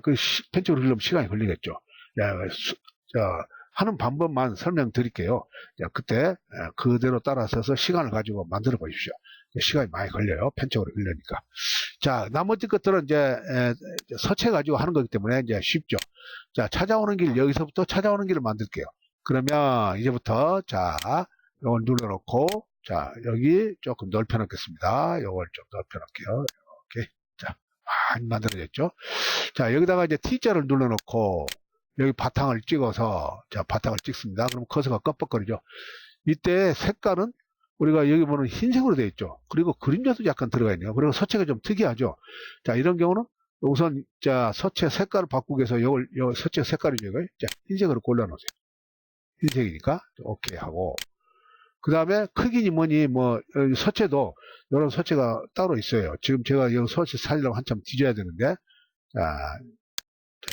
펜촉으로 그리려면 시간이 걸리겠죠. 자, 하는 방법만 설명드릴게요. 자, 그때 그대로 따라서서 시간을 가지고 만들어 보십시오. 시간이 많이 걸려요. 펜촉으로 그리려니까. 자, 나머지 것들은 이제 서체 가지고 하는 거기 때문에 이제 쉽죠. 자, 찾아오는 길, 여기서부터 찾아오는 길을 만들게요. 그러면 이제부터 자, 이걸 눌러놓고 자, 여기 조금 넓혀 놓겠습니다. 이걸 좀 넓혀 놓을게요. 이렇게. 자, 많이 만들어졌죠. 자, 여기다가 이제 T자를 눌러놓고 여기 바탕을 찍어서 자, 바탕을 찍습니다. 그럼 커서가 깜빡거리죠. 이때 색깔은 우리가 여기 보면 흰색으로 되어 있죠. 그리고 그림자도 약간 들어가 있네요. 그리고 서체가 좀 특이하죠. 자, 이런 경우는 우선, 자, 서체 색깔을 바꾸기 위해서 요 서체 색깔이죠, 이거. 자, 흰색으로 골라놓으세요. 흰색이니까, 오케이 하고. 그 다음에 크기니 뭐니, 서체도, 이런 서체가 따로 있어요. 지금 제가 이 서체 살리려고 한참 뒤져야 되는데, 자,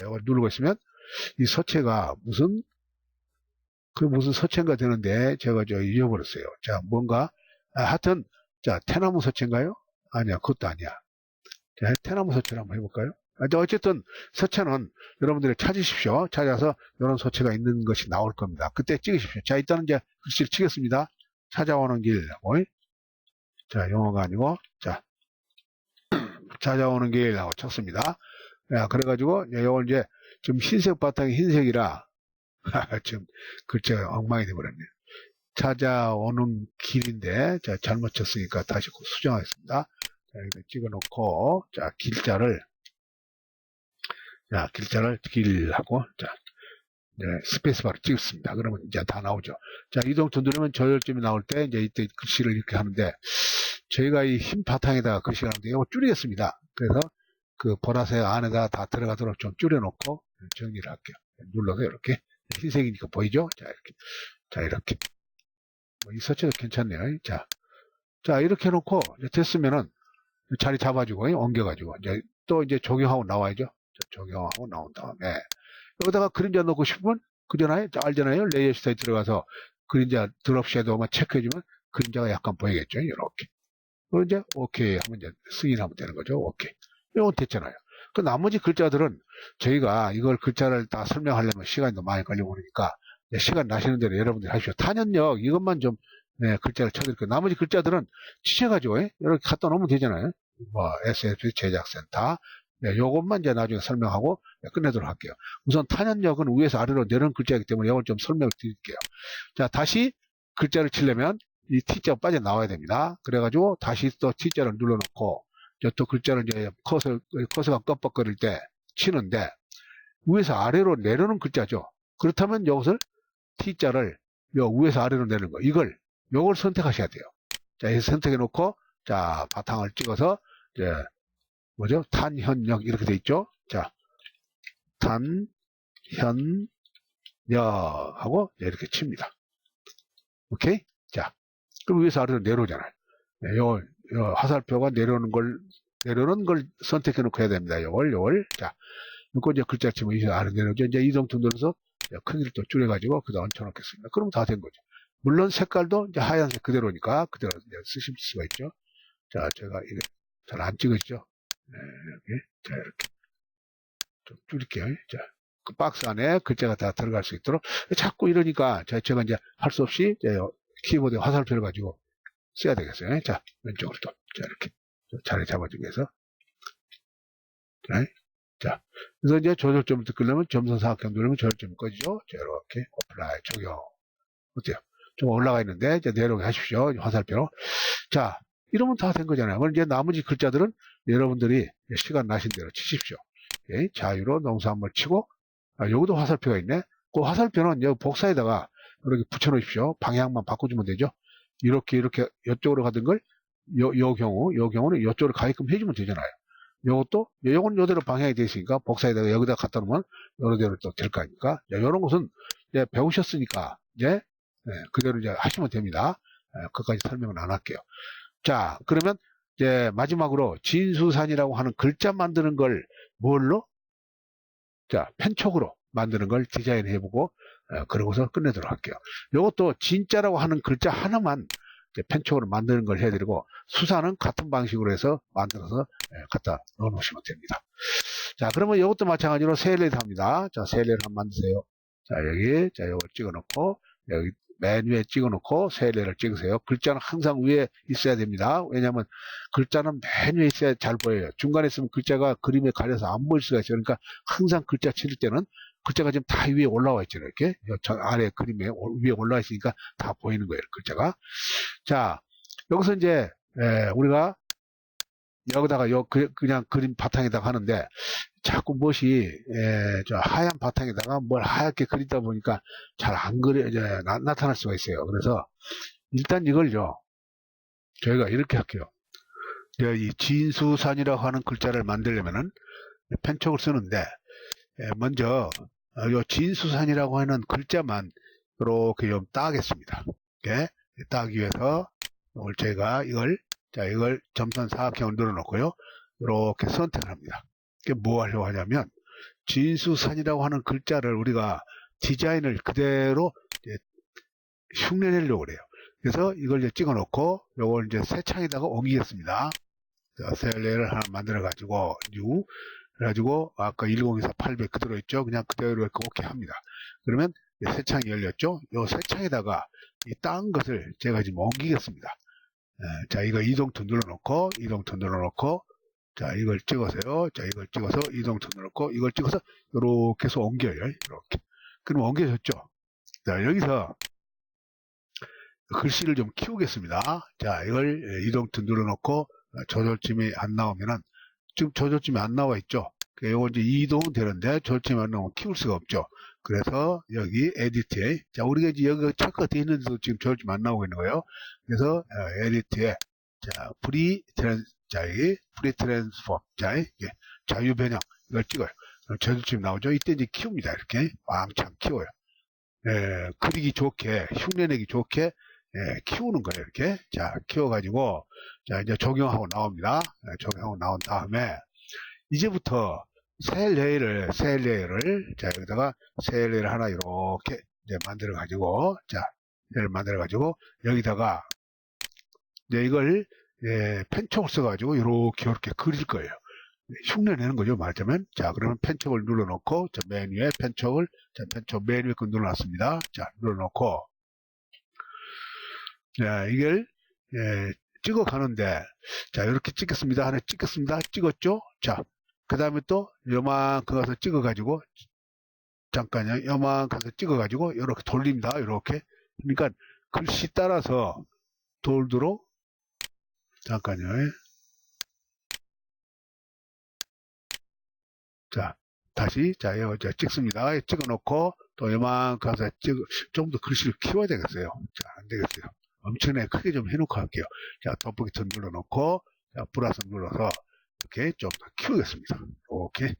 이걸 누르고 있으면, 이 서체가 무슨 서체인가 되는데, 제가 잊어버렸어요. 자, 뭔가, 하여튼, 자, 태나무 서체인가요? 아니야, 그것도 아니야. 자, 태나무 서체를 한번 해볼까요? 어쨌든, 서체는 여러분들이 찾으십시오. 찾아서 이런 서체가 있는 것이 나올 겁니다. 그때 찍으십시오. 자, 일단은 이제 글씨를 치겠습니다. 찾아오는 길, 자, 영어가 아니고, 자, 찾아오는 길 하고 쳤습니다. 야, 그래가지고, 이걸 이제, 지금 흰색 바탕이 흰색이라, 지금 글자가 엉망이 돼버렸네요. 찾아오는 길인데, 자, 잘못 쳤으니까 다시 수정하겠습니다. 자, 이렇게 찍어놓고, 자, 길자를 길하고, 자, 네, 스페이스바를 찍습니다. 그러면 이제 다 나오죠. 자, 이동투 누르면 저절점이 나올 때, 이제 이때 글씨를 이렇게 하는데, 저희가 이 흰 바탕에다가 글씨를 하는데, 이거 줄이겠습니다. 그래서 그 보라색 안에다 다 들어가도록 좀 줄여놓고 정리를 할게요. 눌러서 이렇게. 흰색이니까 보이죠? 자, 이렇게. 이 서체도 괜찮네요. 자, 이렇게 해놓고, 됐으면은, 자리 잡아주고, 옮겨가지고, 이제 적용하고 나와야죠. 자, 적용하고 나온 다음에, 여기다가 그림자 넣고 싶으면, 알잖아요? 레이어 스타일 들어가서, 그림자 드롭 섀도우만 체크해주면, 그림자가 약간 보이겠죠? 이렇게. 그리고 이제, 오케이 하면 이제 승인하면 되는 거죠. 오케이. 이건 됐잖아요. 그 나머지 글자들은 저희가 이걸 글자를 다 설명하려면 시간이 너무 많이 걸리고 그러니까 시간 나시는 대로 여러분들이 하십시오. 탄현역 이것만 좀 글자를 쳐드릴게요. 나머지 글자들은 치셔가지고 이렇게 갖다 놓으면 되잖아요. SFP 제작센터 요것만 이제 나중에 설명하고 끝내도록 할게요. 우선 탄현역은 위에서 아래로 내려오는 글자이기 때문에 이걸 좀 설명을 드릴게요. 자, 다시 글자를 치려면 이 T자가 빠져나와야 됩니다. 그래가지고 다시 또 T자를 눌러놓고 또 글자를 이제 커서가 깜빡거릴 때 치는데 위에서 아래로 내려오는 글자죠. 그렇다면 이것을 T자를 위에서 아래로 내는 거 요걸 선택하셔야 돼요. 자, 이렇게 선택해 놓고 자, 바탕을 찍어서 이제 탄현역 이렇게 돼 있죠. 자, 탄현역하고 이렇게 칩니다. 오케이? 자, 그럼 위에서 아래로 내려오잖아요. 요 화살표가 내려오는 걸 선택해 놓고 해야 됩니다. 요걸. 자, 요거 이제 글자 치면 이제 아래 내려오죠. 이제 이동투 눌러서 크기를 또 줄여가지고 그다 얹혀 놓겠습니다. 그럼 다 된 거죠. 물론 색깔도 이제 하얀색 그대로니까 그대로 이제 쓰실 수가 있죠. 자, 제가 이게 잘 안 찍어지죠. 이렇게. 자, 이렇게. 좀 줄일게요. 자, 그 박스 안에 글자가 다 들어갈 수 있도록. 자꾸 이러니까 제가 이제 할 수 없이 키보드에 화살표를 가지고 써야 되겠어요. 자, 왼쪽으로 또. 자, 이렇게. 자리 잡아주기 위해서. 자, 그래서 이제 조절점을 끄려면 점선 사각형 누르면 조절점이 꺼지죠. 자, 이렇게 어플라이 적용. 어때요? 좀 올라가 있는데 이제 내려오게 하십시오. 화살표로. 자, 이러면 다 된 거잖아요. 그럼 이제 나머지 글자들은 여러분들이 시간 나신 대로 치십시오. 오케이? 자유로 농수한번 치고 여기도 화살표가 있네. 그 화살표는 여기 복사에다가 이렇게 붙여놓으십시오. 방향만 바꿔주면 되죠. 이렇게 이쪽으로 가던 걸 요 경우는 이쪽으로 가게끔 해주면 되잖아요. 요건 요대로 방향이 되어 있으니까 복사에다가 여기다 갖다 놓으면 요대로 또 될 거 아닙니까? 요런 것은 이제 배우셨으니까 이제 그대로 이제 하시면 됩니다. 그까지 설명은 안 할게요. 자, 그러면 이제 마지막으로 진수산이라고 하는 글자 만드는 걸 뭘로? 자, 펜촉으로 만드는 걸 디자인 해보고 그러고서 끝내도록 할게요. 요것도 진짜라고 하는 글자 하나만 펜촉으로 만드는 걸 해드리고 수산은 같은 방식으로 해서 만들어서 갖다 넣어 놓으시면 됩니다. 자, 그러면 이것도 마찬가지로 세일렛 합니다. 자, 세일렛 한번 만드세요. 자, 여기 이걸 찍어 놓고 여기 맨 위에 찍어 놓고 세일렛을 찍으세요. 글자는 항상 위에 있어야 됩니다. 왜냐하면 글자는 맨 위에 있어야 잘 보여요. 중간에 있으면 글자가 그림에 가려서 안 보일 수가 있어요. 그러니까 항상 글자 칠 때는 글자가 지금 다 위에 올라와 있잖아요. 이렇게 아래 그림에 위에 올라와 있으니까 다 보이는 거예요. 글자가. 자, 여기서 이제 우리가 여기다가 그냥 그림 바탕에다가 하는데 자꾸 무엇이 저 하얀 바탕에다가 뭘 하얗게 그리다 보니까 잘 안 나타날 수가 있어요. 그래서 일단 이걸요 저희가 이렇게 할게요. 이 진수산이라고 하는 글자를 만들려면은 편촉을 쓰는데, 먼저 요 진수산이라고 하는 글자만 이렇게 좀 따겠습니다. 이렇게 따기 위해서 오늘 제가 이걸 점선 사각형을 눌러놓고요. 이렇게 선택을 합니다. 이게 뭐 하려고 하냐면 진수산이라고 하는 글자를 우리가 디자인을 그대로 흉내내려고 그래요. 그래서 이걸 이제 찍어 놓고 요걸 이제 새 창에다가 옮기겠습니다. 새 레이를 하나 만들어 가지고 new 그래가지고 아까 1024 800 그대로 있죠. 그냥 그대로 이렇게 오케이 합니다. 그러면 새 창이 열렸죠. 요 새 창에다가 이 딴 것을 제가 지금 옮기겠습니다. 자, 이거 이동투 눌러놓고 자, 이걸 찍어서요. 자, 이걸 찍어서 이동투 눌러놓고 이걸 찍어서 이렇게 해서 옮겨요. 이렇게. 그럼 옮겨졌죠. 자, 여기서 글씨를 좀 키우겠습니다. 자, 이걸 이동투 눌러놓고 조절침이 안 나오면은 지금 조절침이 안 나와 있죠. 요거 이제 이동은 되는데 조절침이 안 나오면 키울 수가 없죠. 그래서 여기 에디트에 자, 우리가 이제 여기가 체크가 되어 있는데도 지금 조절침이 안 나오고 있는 거예요. 그래서 에디트에 자, 프리 트랜스폼 자, 이게 자유 변형 이걸 찍어요. 조절침이 나오죠. 이때 이제 키웁니다. 이렇게 왕창 키워요. 그리기 좋게 흉내내기 좋게 키우는 거예요. 이렇게 자, 키워가지고 자, 이제 적용하고 나옵니다. 적용하고 나온 다음에 이제부터 새 레이를 자, 여기다가 새 레이를 하나 이렇게 이제 만들어 가지고 자, 레이를 만들어 가지고 여기다가 이제 이걸 펜촉을 써 가지고 이렇게 그릴 거예요. 흉내 내는 거죠, 말하자면. 자, 그러면 펜촉을 눌러놓고 자, 메뉴에 펜촉을 자, 펜촉 메뉴에 그 눌러놨습니다. 자, 눌러놓고 자, 이걸 찍어 가는데 자, 이렇게 찍겠습니다. 하나 찍겠습니다. 찍었죠? 자, 그 다음에 또 요만큼 가서 찍어 가지고 잠깐요. 요만큼 가서 찍어 가지고 이렇게 돌립니다. 이렇게. 그러니까 글씨 따라서 돌도록 잠깐요. 자, 다시 자, 이거 찍습니다. 찍어 놓고 또 요만큼 가서 좀 더 글씨를 키워야 되겠어요. 자, 안 되겠어요. 엄청나게 크게 좀 해놓고 할게요. 자, 돋보기 더 눌러놓고 자, 플러스 눌러서 이렇게 좀 더 키우겠습니다. 이렇게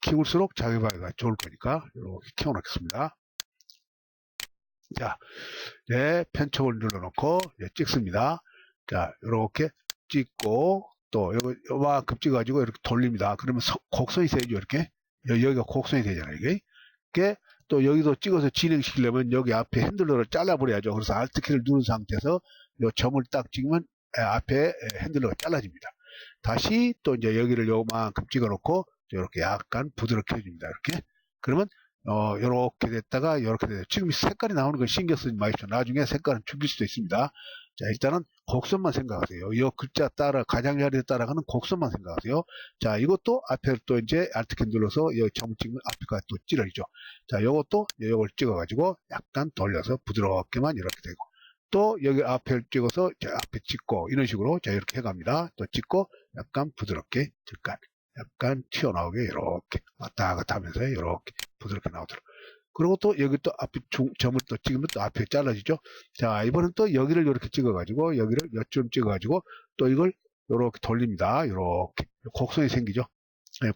키울수록 자기발가 좋을 거니까 이렇게 키워놓겠습니다. 자, 편촉을 눌러놓고 찍습니다. 자, 이렇게 찍고 또 요만큼 찍어가지고 이렇게 돌립니다. 그러면 곡선이 되죠. 이렇게 여기가 곡선이 되잖아요. 이게 또 여기도 찍어서 진행시키려면 여기 앞에 핸들러를 잘라버려야죠. 그래서 Alt키를 누른 상태에서 요 점을 딱 찍으면 앞에 핸들러가 잘라집니다. 다시 또 이제 여기를 요만큼 찍어놓고 이렇게 약간 부드럽게 해줍니다. 이렇게. 그러면 요렇게 됐다가 요렇게 돼요. 지금 색깔이 나오는 건 신경 쓰지 마십시오. 나중에 색깔은 죽일 수도 있습니다. 자, 일단은 곡선만 생각하세요. 이 글자 따라 가장자리에 따라가는 곡선만 생각하세요. 자, 이것도 앞에 또 이제 Alt키 눌러서 이 점 찍으면 앞에가 또 찌르죠. 자, 요것도 요걸 찍어가지고 약간 돌려서 부드럽게만 이렇게 되고 또 여기 앞에 찍어서 자, 앞에 찍고 이런 식으로 자, 이렇게 해갑니다. 또 찍고 약간 부드럽게 약간 튀어나오게 이렇게 왔다 갔다 하면서 이렇게 부드럽게 나오도록. 그리고 또 여기 또 앞에 점을 또 찍으면 또 앞에 잘라지죠. 자, 이번엔 또 여기를 이렇게 찍어가지고 여기를 요점 찍어가지고 또 이걸 이렇게 돌립니다. 이렇게 곡선이 생기죠.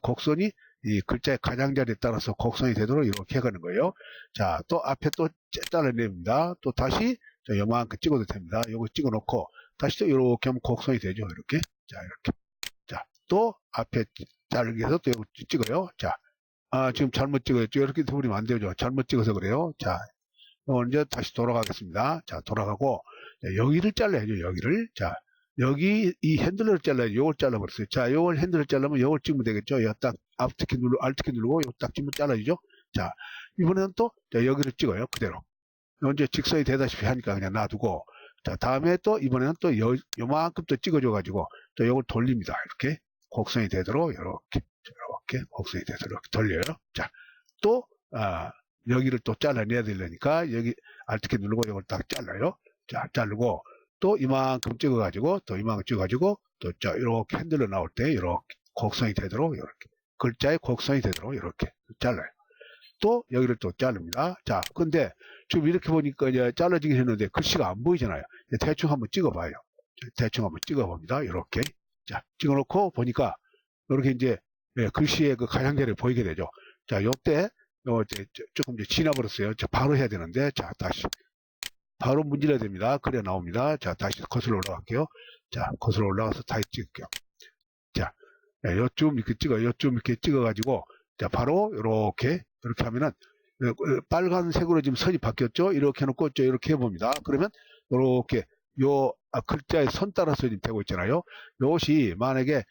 곡선이 이 글자의 가장자리에 따라서 곡선이 되도록 이렇게 해가는 거예요. 자, 또 앞에 또 잘라냅니다. 또 다시 자, 요만큼 찍어도 됩니다. 요거 찍어놓고 다시 또 이렇게 하면 곡선이 되죠. 이렇게. 자, 이렇게. 자, 또 앞에 자르기 위해서 또 이거 찍어요. 자, 지금 잘못 찍었죠. 이렇게 버리면 안 되죠. 잘못 찍어서 그래요. 자, 이걸 이제 다시 돌아가겠습니다. 자, 돌아가고 여기를 잘라야죠. 여기를. 자, 여기 이 핸들러를 잘라야죠. 요걸 잘라버렸어요. 자, 요걸 핸들을 잘라면 요걸 찍으면 되겠죠. 요 딱 Alt키 누르고 요 딱 찍으면 잘라지죠. 자, 이번에는 또 자, 여기를 찍어요. 그대로. 이제 직선이 되다시피 하니까 그냥 놔두고 자, 다음에 또 이번에는 또 요만큼 또 찍어줘가지고 또 요걸 돌립니다. 이렇게 곡선이 되도록 이렇게 곡선이 되도록 이렇게 돌려요. 자, 또 여기를 또 잘라내야 되려니까 여기 Alt키 누르고 이걸 딱 잘라요. 자, 자르고 또 이만큼 찍어가지고 또 이만큼 찍어가지고 또 이렇게 핸들로 나올 때 이렇게 곡선이 되도록 이렇게 글자의 곡선이 되도록 이렇게 잘라요. 또 여기를 또 자릅니다. 자, 근데 지금 이렇게 보니까 이제 잘라지긴 했는데 글씨가 안 보이잖아요. 대충 한번 찍어봐요. 대충 한번 찍어봅니다. 이렇게. 자, 찍어놓고 보니까 이렇게 이제 글씨의 그 가장자리를 보이게 되죠. 자, 요때 이제 조금 이제 지나버렸어요. 자, 바로 해야 되는데, 자, 다시 바로 문질러야 됩니다. 그래 나옵니다. 자, 다시 거슬러 올라갈게요. 자, 거슬러 올라가서 다시 찍을게요. 자, 요쯤 이렇게 찍어요. 요쯤 이렇게 찍어가지고, 자, 바로 이렇게 하면은 빨간색으로 지금 선이 바뀌었죠. 이렇게 해놓고 이렇게 해봅니다. 그러면 이렇게 글자의 선 따라서 지금 되고 있잖아요. 이것이 만약에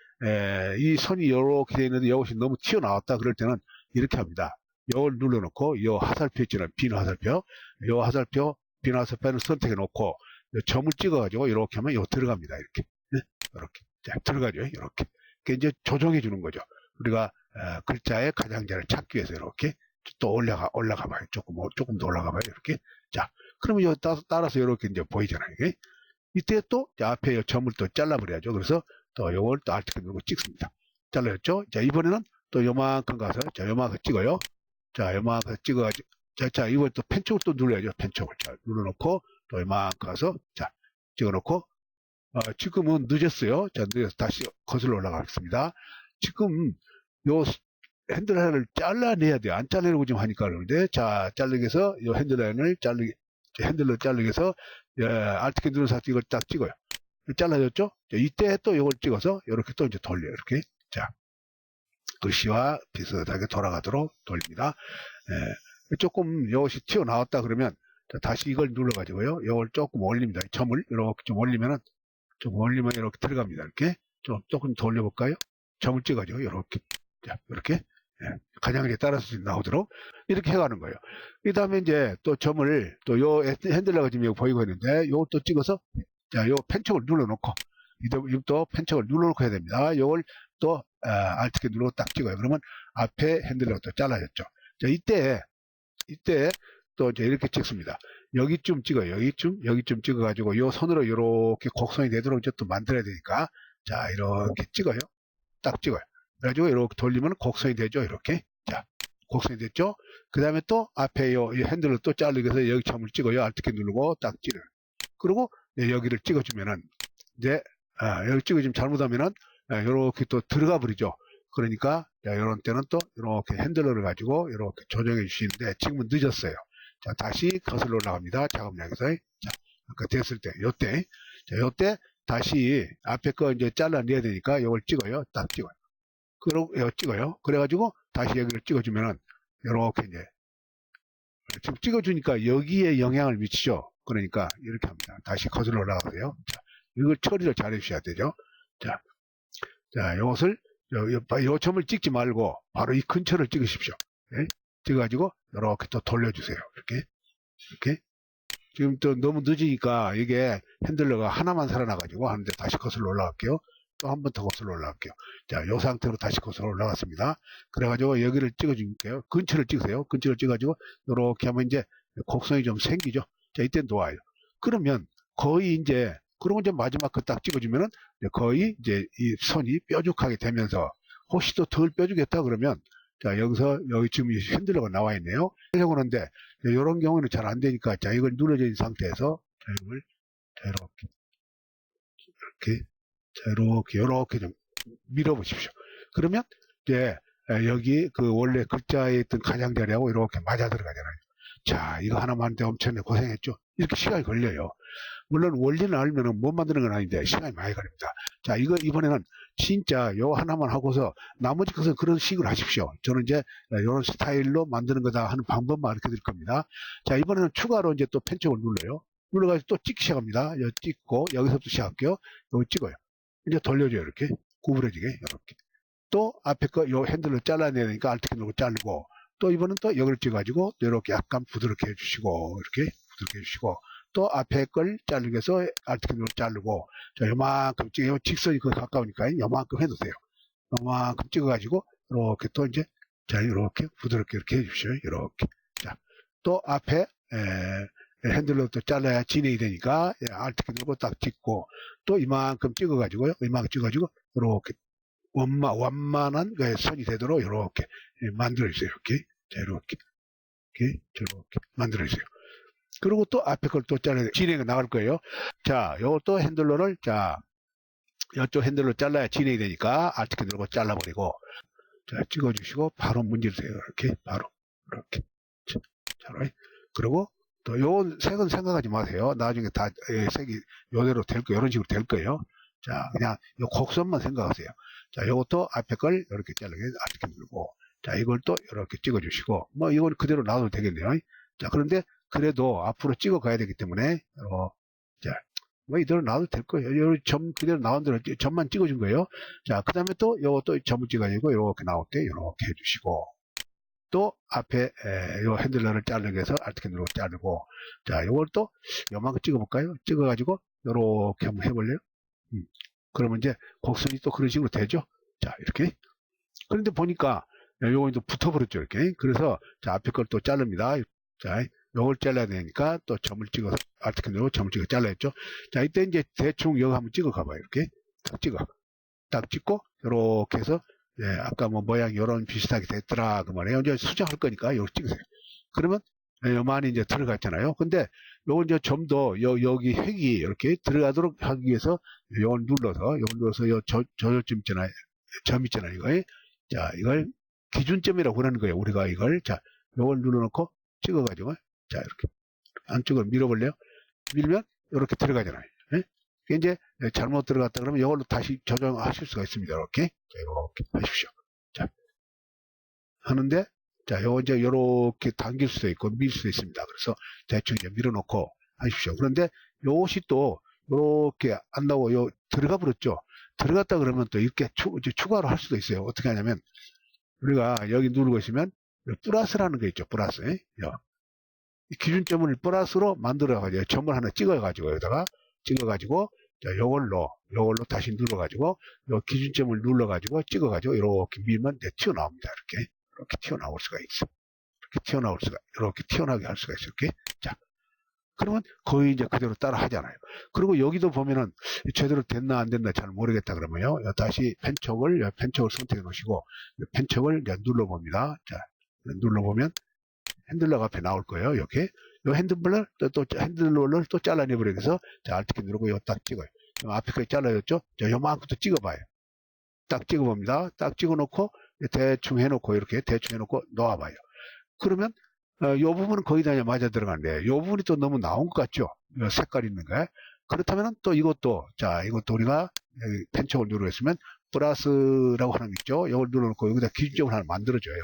이 선이 이렇게 되어 있는데 이것이 너무 튀어나왔다 그럴 때는 이렇게 합니다. 이걸 눌러놓고 이 화살표 있잖아요. 빈 화살표. 이 화살표 빈 화살표를 선택해 놓고 점을 찍어가지고 이렇게 하면 이거 들어갑니다. 이렇게. 이렇게. 자, 들어가죠. 이렇게. 이제 조정해 주는 거죠. 우리가 글자의 가장자를 찾기 위해서 이렇게 또 올라가 봐요. 조금 더 올라가 봐요. 이렇게. 자, 그러면 이 따라서 이렇게 이제 보이잖아요. 이게. 이때 또 앞에 점을 또 잘라버려야죠. 그래서 또 요걸 또 Alt 누르고 찍습니다. 잘라졌죠? 자, 이번에는 또 요만큼 가서, 자, 요만큼 찍어요. 자, 요만큼 찍어가지고, 자, 이걸 또 펜촉을 또 눌러야죠. 펜촉을. 자, 눌러놓고, 또 요만큼 가서, 자, 찍어놓고, 지금은 늦었어요. 자, 늦어서 다시 거슬러 올라가겠습니다. 지금 요 핸들라인을 잘라내야 돼요. 안 잘라내고 지금 하니까 그러는데, 자, 자르기 위해서 요 핸들라인을 핸들로 자르기 위해서 Alt키 누르서 이걸 딱 찍어요. 잘라졌죠? 자, 이때 또 이걸 찍어서 이렇게 또 이제 돌려요. 이렇게. 자, 글씨와 비슷하게 돌아가도록 돌립니다. 조금 이것이 튀어나왔다 그러면 자, 다시 이걸 눌러가지고요. 이걸 조금 올립니다. 점을 이렇게 좀 올리면 이렇게 들어갑니다. 이렇게 조금 돌려볼까요? 점을 찍어가지고 이렇게. 자, 이렇게. 가장자리에 따라서 나오도록 이렇게 해가는 거예요. 그 다음에 이제 또 점을 또 요 핸들러가 지금 여기 보이고 있는데 요것도 찍어서 자, 요 펜촉을 눌러놓고 이것도 펜촉을 눌러놓고 해야 됩니다. 요걸 또 Alt키 눌러서 딱 찍어요. 그러면 앞에 핸들러가 또 잘라졌죠. 자, 이때 또 이제 이렇게 찍습니다. 여기쯤 찍어요. 여기쯤 찍어가지고 요 손으로 이렇게 곡선이 되도록 이제 또 만들어야 되니까 자, 이렇게 찍어요. 딱 찍어요. 그래가지고 이렇게 돌리면 곡선이 되죠. 이렇게. 자, 곡선이 됐죠. 그 다음에 또 앞에 이 핸들을 또 자르기 위해서 여기 점을 찍어요. Alt키 누르고 딱 찍어요. 그리고 여기를 찍어주면은 이제 여기 찍어주면 잘못하면은 이렇게 또 들어가 버리죠. 그러니까 이런 때는 또 이렇게 핸들러를 가지고 이렇게 조정해 주시는데 지금은 늦었어요. 자, 다시 거슬러 올라갑니다. 작업량에서. 자, 아까 됐을 때, 요때 다시 앞에 거 이제 잘라내야 되니까 이걸 찍어요. 딱 찍어요. 그리고 이거 찍어요. 그래가지고 다시 여기를 찍어주면은 이렇게 이제 지금 찍어주니까 여기에 영향을 미치죠. 그러니까 이렇게 합니다. 다시 거슬러 올라가세요. 자, 이걸 처리를 잘 해주셔야 되죠. 자, 이것을 요 점을 찍지 말고 바로 이 근처를 찍으십시오. 네? 찍어가지고 이렇게 또 돌려주세요. 이렇게. 지금 또 너무 늦으니까 이게 핸들러가 하나만 살아나가지고 하는데 다시 거슬러 올라갈게요. 또 한 번 더 거슬러 올라갈게요. 자, 요 상태로 다시 거슬러 올라갔습니다. 그래가지고 여기를 찍어줄게요. 근처를 찍으세요. 근처를 찍어가지고 이렇게 하면 이제 곡선이 좀 생기죠. 자, 이때 놓아요. 그러면 거의 이제 그리고 이제 마지막 거 딱 찍어주면은 거의 이제 이 선이 뾰족하게 되면서 혹시 또 덜 뾰족했다 그러면 자, 여기 지금 핸들러가 나와 있네요. 하려고 하는데 이런 경우는 잘 안 되니까 자, 이걸 눌러져 있는 상태에서 자, 이걸 자, 이렇게 좀 밀어보십시오. 그러면 이제 여기 그 원래 글자에 있던 가장자리하고 이렇게 맞아 들어가잖아요. 자, 이거 하나만 하는데 엄청나게 고생했죠. 이렇게 시간이 걸려요. 물론 원리는 알면은 못 만드는 건 아닌데 시간이 많이 걸립니다. 자, 이번에는 진짜 요 하나만 하고서 나머지 것은 그런 식으로 하십시오. 저는 이제 이런 스타일로 만드는 거다 하는 방법만 알려 드릴 겁니다. 자, 이번에는 추가로 이제 또 펜촉을 눌러요. 눌러가지고 또 찍기 시작합니다. 여기 찍고 여기서부터 시작할게요. 여기 찍어요. 이제 돌려줘요. 이렇게 구부러지게 이렇게. 또 앞에 거 요 핸들로 잘라내야 되니까 Alt키 누르고 자르고 또 이번엔 또 여기를 찍어가지고 이렇게 약간 부드럽게 해주시고 이렇게 부드럽게 해주시고 또 앞에 걸 자르기 위해서 Alt키 누르고 자르고 자, 요만큼 찍어요. 직선이 거의 가까우니까 요만큼 해두세요. 요만큼 찍어가지고 이렇게 또 이제 자, 이렇게 부드럽게 이렇게 해주십시오. 이렇게. 자, 또 앞에 핸들로 또 잘라야 진행이 되니까 Alt키 누르고 딱 찍고 또 이만큼 찍어가지고요. 이만큼 찍어가지고 이렇게 완만한 선이 되도록 이렇게 만들어주세요. 이렇게. 자, 이렇게 만들어주세요. 그리고 또 앞에 걸 또 잘라야 진행이 나갈 거예요. 자, 요것도 핸들러를 자, 이쪽 핸들로 잘라야 진행이 되니까 Alt키 누르고 잘라버리고 자, 찍어주시고, 바로 문지르세요. 이렇게, 바로. 이렇게. 자, 그리고, 또, 요 색은 생각하지 마세요. 나중에 다, 색이 요대로 될 거예요. 이런 식으로 될 거예요. 자, 그냥, 요 곡선만 생각하세요. 자, 요것도 앞에 걸 이렇게 자르게, 앞에 누르고, 자, 이걸 또 이렇게 찍어주시고, 뭐, 이건 그대로 놔도 되겠네요. 자, 그런데, 그래도 앞으로 찍어 가야 되기 때문에, 자, 뭐 이대로 놔도 될 거예요. 이 점 그대로 나온 대로 점만 찍어준 거예요. 자, 그 다음에 또 요것도 점을 찍어주고 이렇게 나올 때 이렇게 해주시고, 또 앞에 요 핸들러를 자르기 위해서 Alt 키 누르고 자르고, 자, 요걸 또 요만큼 찍어볼까요? 찍어가지고 요렇게 한번 해볼래요? 그러면 이제 곡선이 또 그런 식으로 되죠. 자, 이렇게. 그런데 보니까 요거 이제 붙어버렸죠, 이렇게. 그래서 자, 앞에 걸 또 자릅니다. 자, 요걸 잘라야 되니까 또 점을 찍어서 Alt 키 누르고 점을 찍어 잘라야죠. 자, 이때 이제 대충 여기 한번 찍어 가봐요. 이렇게 딱 찍어, 딱 찍고 이렇게 해서, 예, 아까 뭐 모양이 요런 비슷하게 됐더라 그 말이에요. 이제 수정할 거니까 여기 찍으세요. 그러면 요만이 이제 들어갔잖아요. 근데 요거 이제 좀 더 여기 획이 이렇게 들어가도록 하기 위해서 요걸 눌러서 요 조절점 있잖아요. 점 있잖아요. 이거. 자, 이걸 기준점이라고 그러는 거예요. 우리가 이걸. 자, 요걸 눌러놓고 찍어가지고, 자, 이렇게 안쪽으로 밀어볼래요? 밀면 이렇게 들어가잖아요. 예? 이제 잘못 들어갔다 그러면 이걸로 다시 조정하실 수가 있습니다. 이렇게. 자, 이렇게 하십시오. 자, 하는데, 자, 요거 이제 이렇게 당길 수도 있고 밀 수도 있습니다. 그래서 대충 이제 밀어놓고 하십시오. 그런데 요것이 또 이렇게 안 나오고 요 들어가 버렸죠. 들어갔다 그러면 또 이렇게 추가로 할 수도 있어요. 어떻게 하냐면, 우리가 여기 누르고 있으면 플러스라는 게 있죠. 플러스. 기준점을 플러스로 만들어가지고 점을 하나 찍어가지고 여기다가 찍어가지고, 자, 요걸로 다시 눌러가지고 요 기준점을 눌러가지고 찍어가지고 이렇게 밀면 이제 튀어나옵니다. 이렇게 튀어나올 수가 있어. 이렇게 튀어나오게 할 수가 있어요. 이렇게. 자, 그러면 거의 이제 그대로 따라 하잖아요. 그리고 여기도 보면은 제대로 됐나 안 됐나 잘 모르겠다 그러면요, 다시 펜촉을 선택해 놓으시고 펜촉을 이제 눌러봅니다. 자, 눌러보면 핸들러가 앞에 나올 거예요. 이렇게. 요 핸들러를 또 잘라내버리기 위해서, 자, Alt 키 누르고 요 딱 찍어요. 앞에까지 잘라졌죠? 자, 요만큼 또 찍어봐요. 딱 찍어봅니다. 딱 찍어놓고, 대충 해놓고, 이렇게 대충 해놓고 놓아봐요. 그러면, 요 부분은 거의 다 맞아 들어가는데, 요 부분이 또 너무 나온 것 같죠? 요 색깔 있는 거에. 그렇다면 또 이것도 우리가 펜촉을 누르겠으면, 플러스라고 하는 게 있죠? 이걸 눌러놓고 여기다 기준점을 하나 만들어줘요.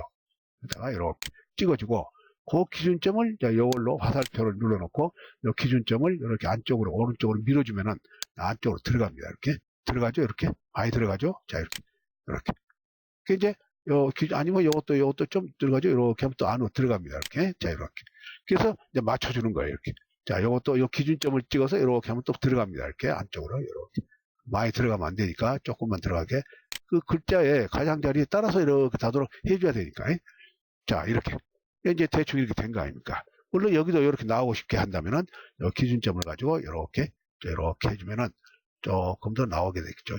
여기다가 이렇게 찍어주고, 그 기준점을 이걸로 화살표를 눌러놓고 이 기준점을 이렇게 안쪽으로 오른쪽으로 밀어주면은 안쪽으로 들어갑니다. 이렇게 들어가죠. 이렇게 많이 들어가죠. 자, 이렇게 이제 아니면 요것도 좀 들어가죠. 이렇게 하면 또 안으로 들어갑니다. 이렇게. 자, 이렇게. 그래서 이제 맞춰주는 거예요. 이렇게. 자, 요것도 요 기준점을 찍어서 이렇게 하면 또 들어갑니다. 이렇게 안쪽으로 이렇게. 많이 들어가면 안 되니까 조금만 들어가게, 그 글자의 가장자리에 따라서 이렇게 다도록 해줘야 되니까. 자, 이렇게. 이제 대충 이렇게 된 거 아닙니까? 물론 여기도 이렇게 나오고 싶게 한다면은 기준점을 가지고 이렇게 해주면은 조금 더 나오게 되겠죠.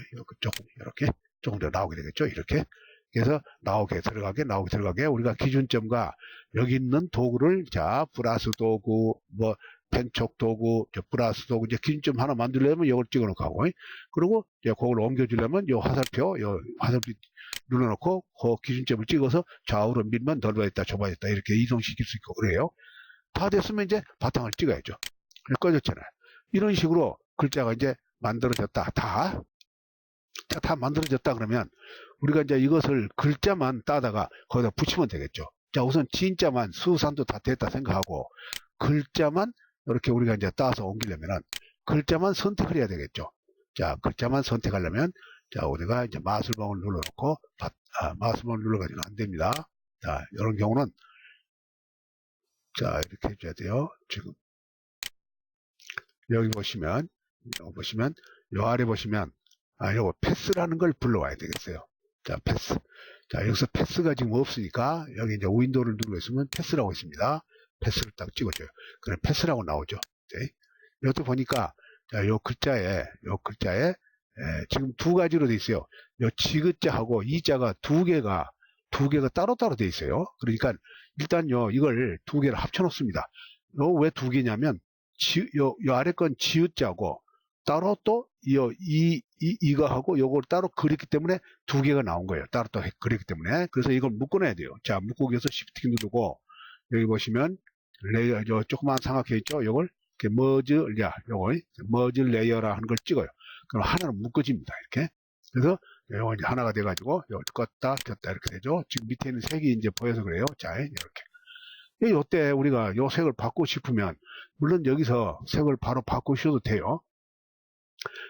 조금 더 나오게 되겠죠. 이렇게. 그래서 나오게 들어가게 우리가 기준점과 여기 있는 도구를, 자, 플러스 도구, 뭐 펜촉 도구, 플러스 도구, 이제 기준점 하나 만들려면 이걸 찍어놓고 하고, 그리고 이제 그걸 옮겨주려면 요 화살표 눌러놓고 그 기준점을 찍어서 좌우로 밀면 넓어졌다 좁아졌다 이렇게 이동시킬 수 있고 그래요. 다 됐으면 이제 바탕을 찍어야죠. 꺼졌잖아요. 이런 식으로 글자가 이제 만들어졌다. 다 만들어졌다 그러면 우리가 이제 이것을 글자만 따다가 거기다 붙이면 되겠죠. 자, 우선 진짜만 수산도 다 됐다 생각하고 글자만 이렇게 우리가 이제 따서 옮기려면은 글자만 선택을 해야 되겠죠. 자, 글자만 선택하려면, 자, 우리가 이제 마술봉을 눌러놓고, 마술봉을 눌러가지고 안 됩니다. 자, 이런 경우는, 자, 이렇게 해줘야 돼요. 지금, 여기 보시면, 요 아래 보시면, 요거 패스라는 걸 불러와야 되겠어요. 자, 패스. 자, 여기서 패스가 지금 없으니까, 여기 이제 윈도우를 누르고 있으면 패스라고 있습니다. 패스를 딱 찍어줘요. 그래, 패스라고 나오죠. 네. 이것도 보니까, 자, 요 글자에, 지금 두 가지로 돼 있어요. 요 지그자하고 이자가 두 개가 따로따로 돼 있어요. 그러니까, 일단요, 이걸 두 개를 합쳐 놓습니다. 요 왜 두 개냐면, 요 아래 건 지읒자고, 따로 또 이거 하고 요걸 따로 그렸기 때문에 두 개가 나온 거예요. 따로 또 그렸기 때문에. 그래서 이걸 묶어놔야 돼요. 자, 묶고 위해서 Shift 키 누르고, 여기 보시면, 레이어, 저 조그만 삼각형 있죠? 요걸, 이렇게 요걸, 머지 레이어라 하는 걸 찍어요. 그럼 하나는 묶어집니다. 이렇게. 그래서, 요거 이제 하나가 돼가지고, 요걸 껐다, 켰다, 이렇게 되죠? 지금 밑에 있는 색이 이제 보여서 그래요. 자, 이렇게. 요때 우리가 요 색을 바꾸고 싶으면, 물론 여기서 색을 바로 바꾸셔도 돼요.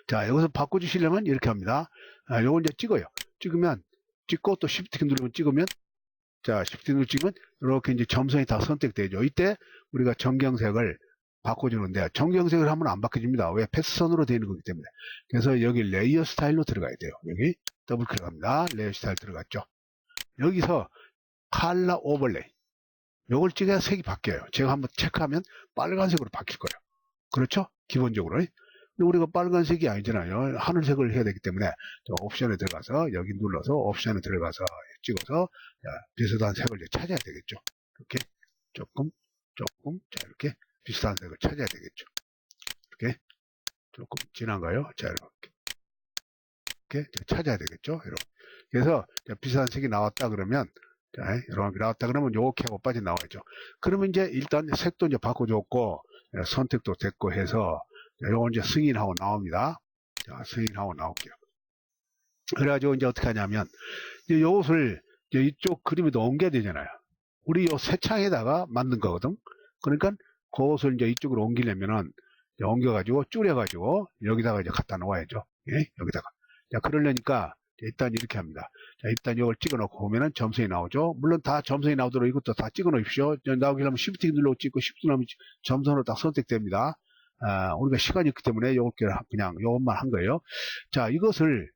자, 여기서 바꿔주시려면 이렇게 합니다. 요걸 이제 찍어요. 찍으면, 찍고 또 Shift 키 누르면 찍으면, 자, Shift 누르 찍으면, 이렇게 이제 점선이 다 선택되죠. 이때 우리가 정경색을 바꿔주는데, 정경색을 하면 안 바뀌어집니다. 왜? 패스선으로 되어 있는 거기 때문에. 그래서 여기 레이어 스타일로 들어가야 돼요. 여기 더블 클릭합니다. 레이어 스타일 들어갔죠. 여기서 컬러 오버레이. 요걸 찍어야 색이 바뀌어요. 제가 한번 체크하면 빨간색으로 바뀔 거예요. 그렇죠? 기본적으로. 근데 우리가 빨간색이 아니잖아요. 하늘색을 해야 되기 때문에 옵션에 들어가서 여기 눌러서 옵션에 들어가서 찍어서 비슷한 색을 찾아야 되겠죠. 이렇게 조금 자 이렇게 비슷한 색을 찾아야 되겠죠. 이렇게 조금 진한가요? 자 이렇게 찾아야 되겠죠. 이렇게. 그래서 비슷한 색이 나왔다 그러면 자, 이렇게 나왔다 그러면 요렇게 하고 빠져나와야죠. 그러면 이제 일단 색도 이제 바꿔줬고 선택도 됐고 해서 요거 이제 승인하고 나옵니다. 자, 승인하고 나올게요. 그래가지고 이제 어떻게 하냐면 이제 요것을 이제 이쪽 그림에도 옮겨야 되잖아요. 우리 요 새 창에다가 만든 거거든. 그러니까 그것을 이제 이쪽으로 옮기려면은 옮겨가지고 줄여가지고 여기다가 이제 갖다 놓아야죠. 예? 여기다가. 자, 그러려니까 일단 이렇게 합니다. 자, 일단 이걸 찍어 놓고 보면은 점선이 나오죠. 물론 다 점선이 나오도록 이것도 다 찍어 놓으십시오. 나오게 하면 Shift 누르고 찍고 Shift 누르면 점선으로 딱 선택됩니다. 우리가 시간이 없기 때문에 그냥 요것만 한 거예요. 자, 이것을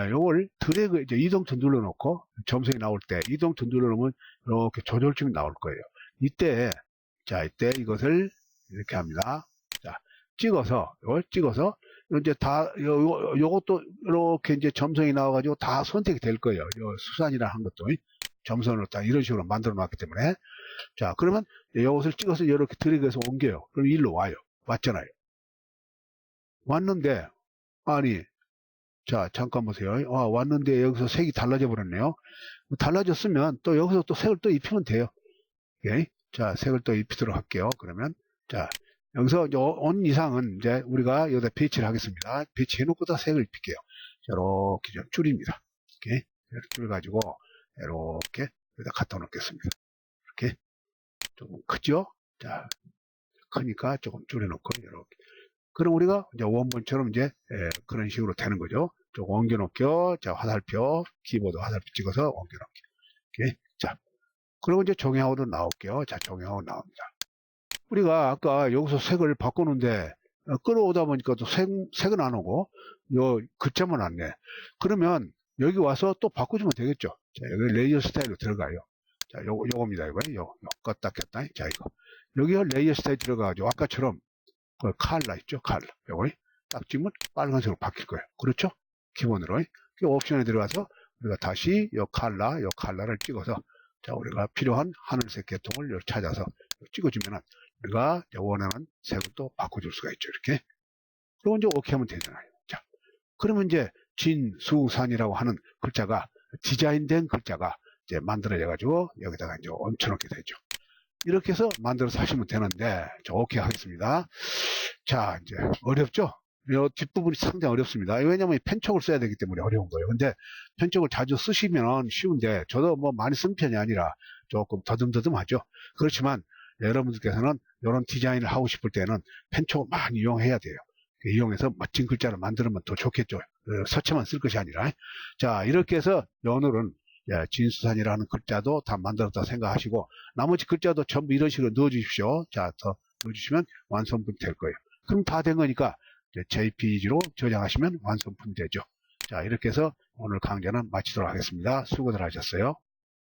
요걸 드래그 이제 이동트 눌러놓고 점선이 나올 때 이동트 눌러놓으면 이렇게 조절점이 나올 거예요. 이때 이것을 이렇게 합니다. 자, 이걸 찍어서 이제 요것도 이렇게 이제 점선이 나와가지고 다 선택이 될 거예요. 요 수산이라 한 것도 점선으로 딱 이런 식으로 만들어 놨기 때문에. 자, 그러면 요것을 찍어서 이렇게 드래그해서 옮겨요. 그럼 일로 와요. 왔잖아요. 왔는데, 아니, 자, 잠깐 보세요. 왔는데 여기서 색이 달라져 버렸네요. 달라졌으면 또 여기서 또 색을 또 입히면 돼요. 오케이? 자, 색을 또 입히도록 할게요. 그러면, 자, 여기서 온 이상은 이제 우리가 여기다 배치를 하겠습니다. 배치해놓고 다 색을 입힐게요. 자, 이렇게 좀 줄입니다. 이렇게, 줄여가지고, 이렇게 여기다 갖다 놓겠습니다. 이렇게. 조금 크죠? 자, 크니까 조금 줄여놓고, 이렇게. 그럼 우리가 이제 원본처럼 이제 그런 식으로 되는 거죠. 좀 옮겨놓을게요. 자, 화살표, 키보드 화살표 찍어서 옮겨놓을게요. 이렇게. 자, 그리고 이제 종이하고도 나올게요. 자, 종이하고 나옵니다. 우리가 아까 여기서 색을 바꾸는데 끌어오다 보니까 또 색은 안 오고 요 글자만 왔네. 그러면 여기 와서 또 바꿔주면 되겠죠. 자, 여기 레이어 스타일로 들어가요. 자, 요겁니다. 요 껐다 켰다. 자, 이거. 여기가 레이어 스타일 들어가가지고 아까처럼 그 컬러 있죠? 컬러. 요거 딱 찍으면 빨간색으로 바뀔 거예요. 그렇죠? 기본으로. 그 옵션에 들어가서 우리가 다시 요 컬러를 찍어서 자, 우리가 필요한 하늘색 계통을 찾아서 찍어주면은 우리가 원하는 색을 또 바꿔줄 수가 있죠. 이렇게. 그리고 이제 오케이 하면 되잖아요. 자, 그러면 이제 진수산이라고 하는 글자가 디자인된 글자가 이제 만들어져가지고 여기다가 이제 얹혀놓게 되죠. 이렇게 해서 만들어서 하시면 되는데, 자, 오케이 하겠습니다. 자, 이제 어렵죠? 이 뒷부분이 상당히 어렵습니다. 왜냐면 펜촉을 써야 되기 때문에 어려운 거예요. 근데 펜촉을 자주 쓰시면 쉬운데, 저도 뭐 많이 쓴 편이 아니라 조금 더듬더듬하죠. 그렇지만 여러분들께서는 이런 디자인을 하고 싶을 때는 펜촉을 많이 이용해야 돼요. 이용해서 멋진 글자를 만들면 더 좋겠죠. 서체만 쓸 것이 아니라. 자, 이렇게 해서 오늘은 진수산이라는 글자도 다 만들었다 생각하시고 나머지 글자도 전부 이런 식으로 넣어 주십시오. 자, 더 넣어주시면 완성품이 될 거예요. 그럼 다 된 거니까 JPG로 저장하시면 완성품이 되죠. 자, 이렇게 해서 오늘 강좌는 마치도록 하겠습니다. 수고들 하셨어요.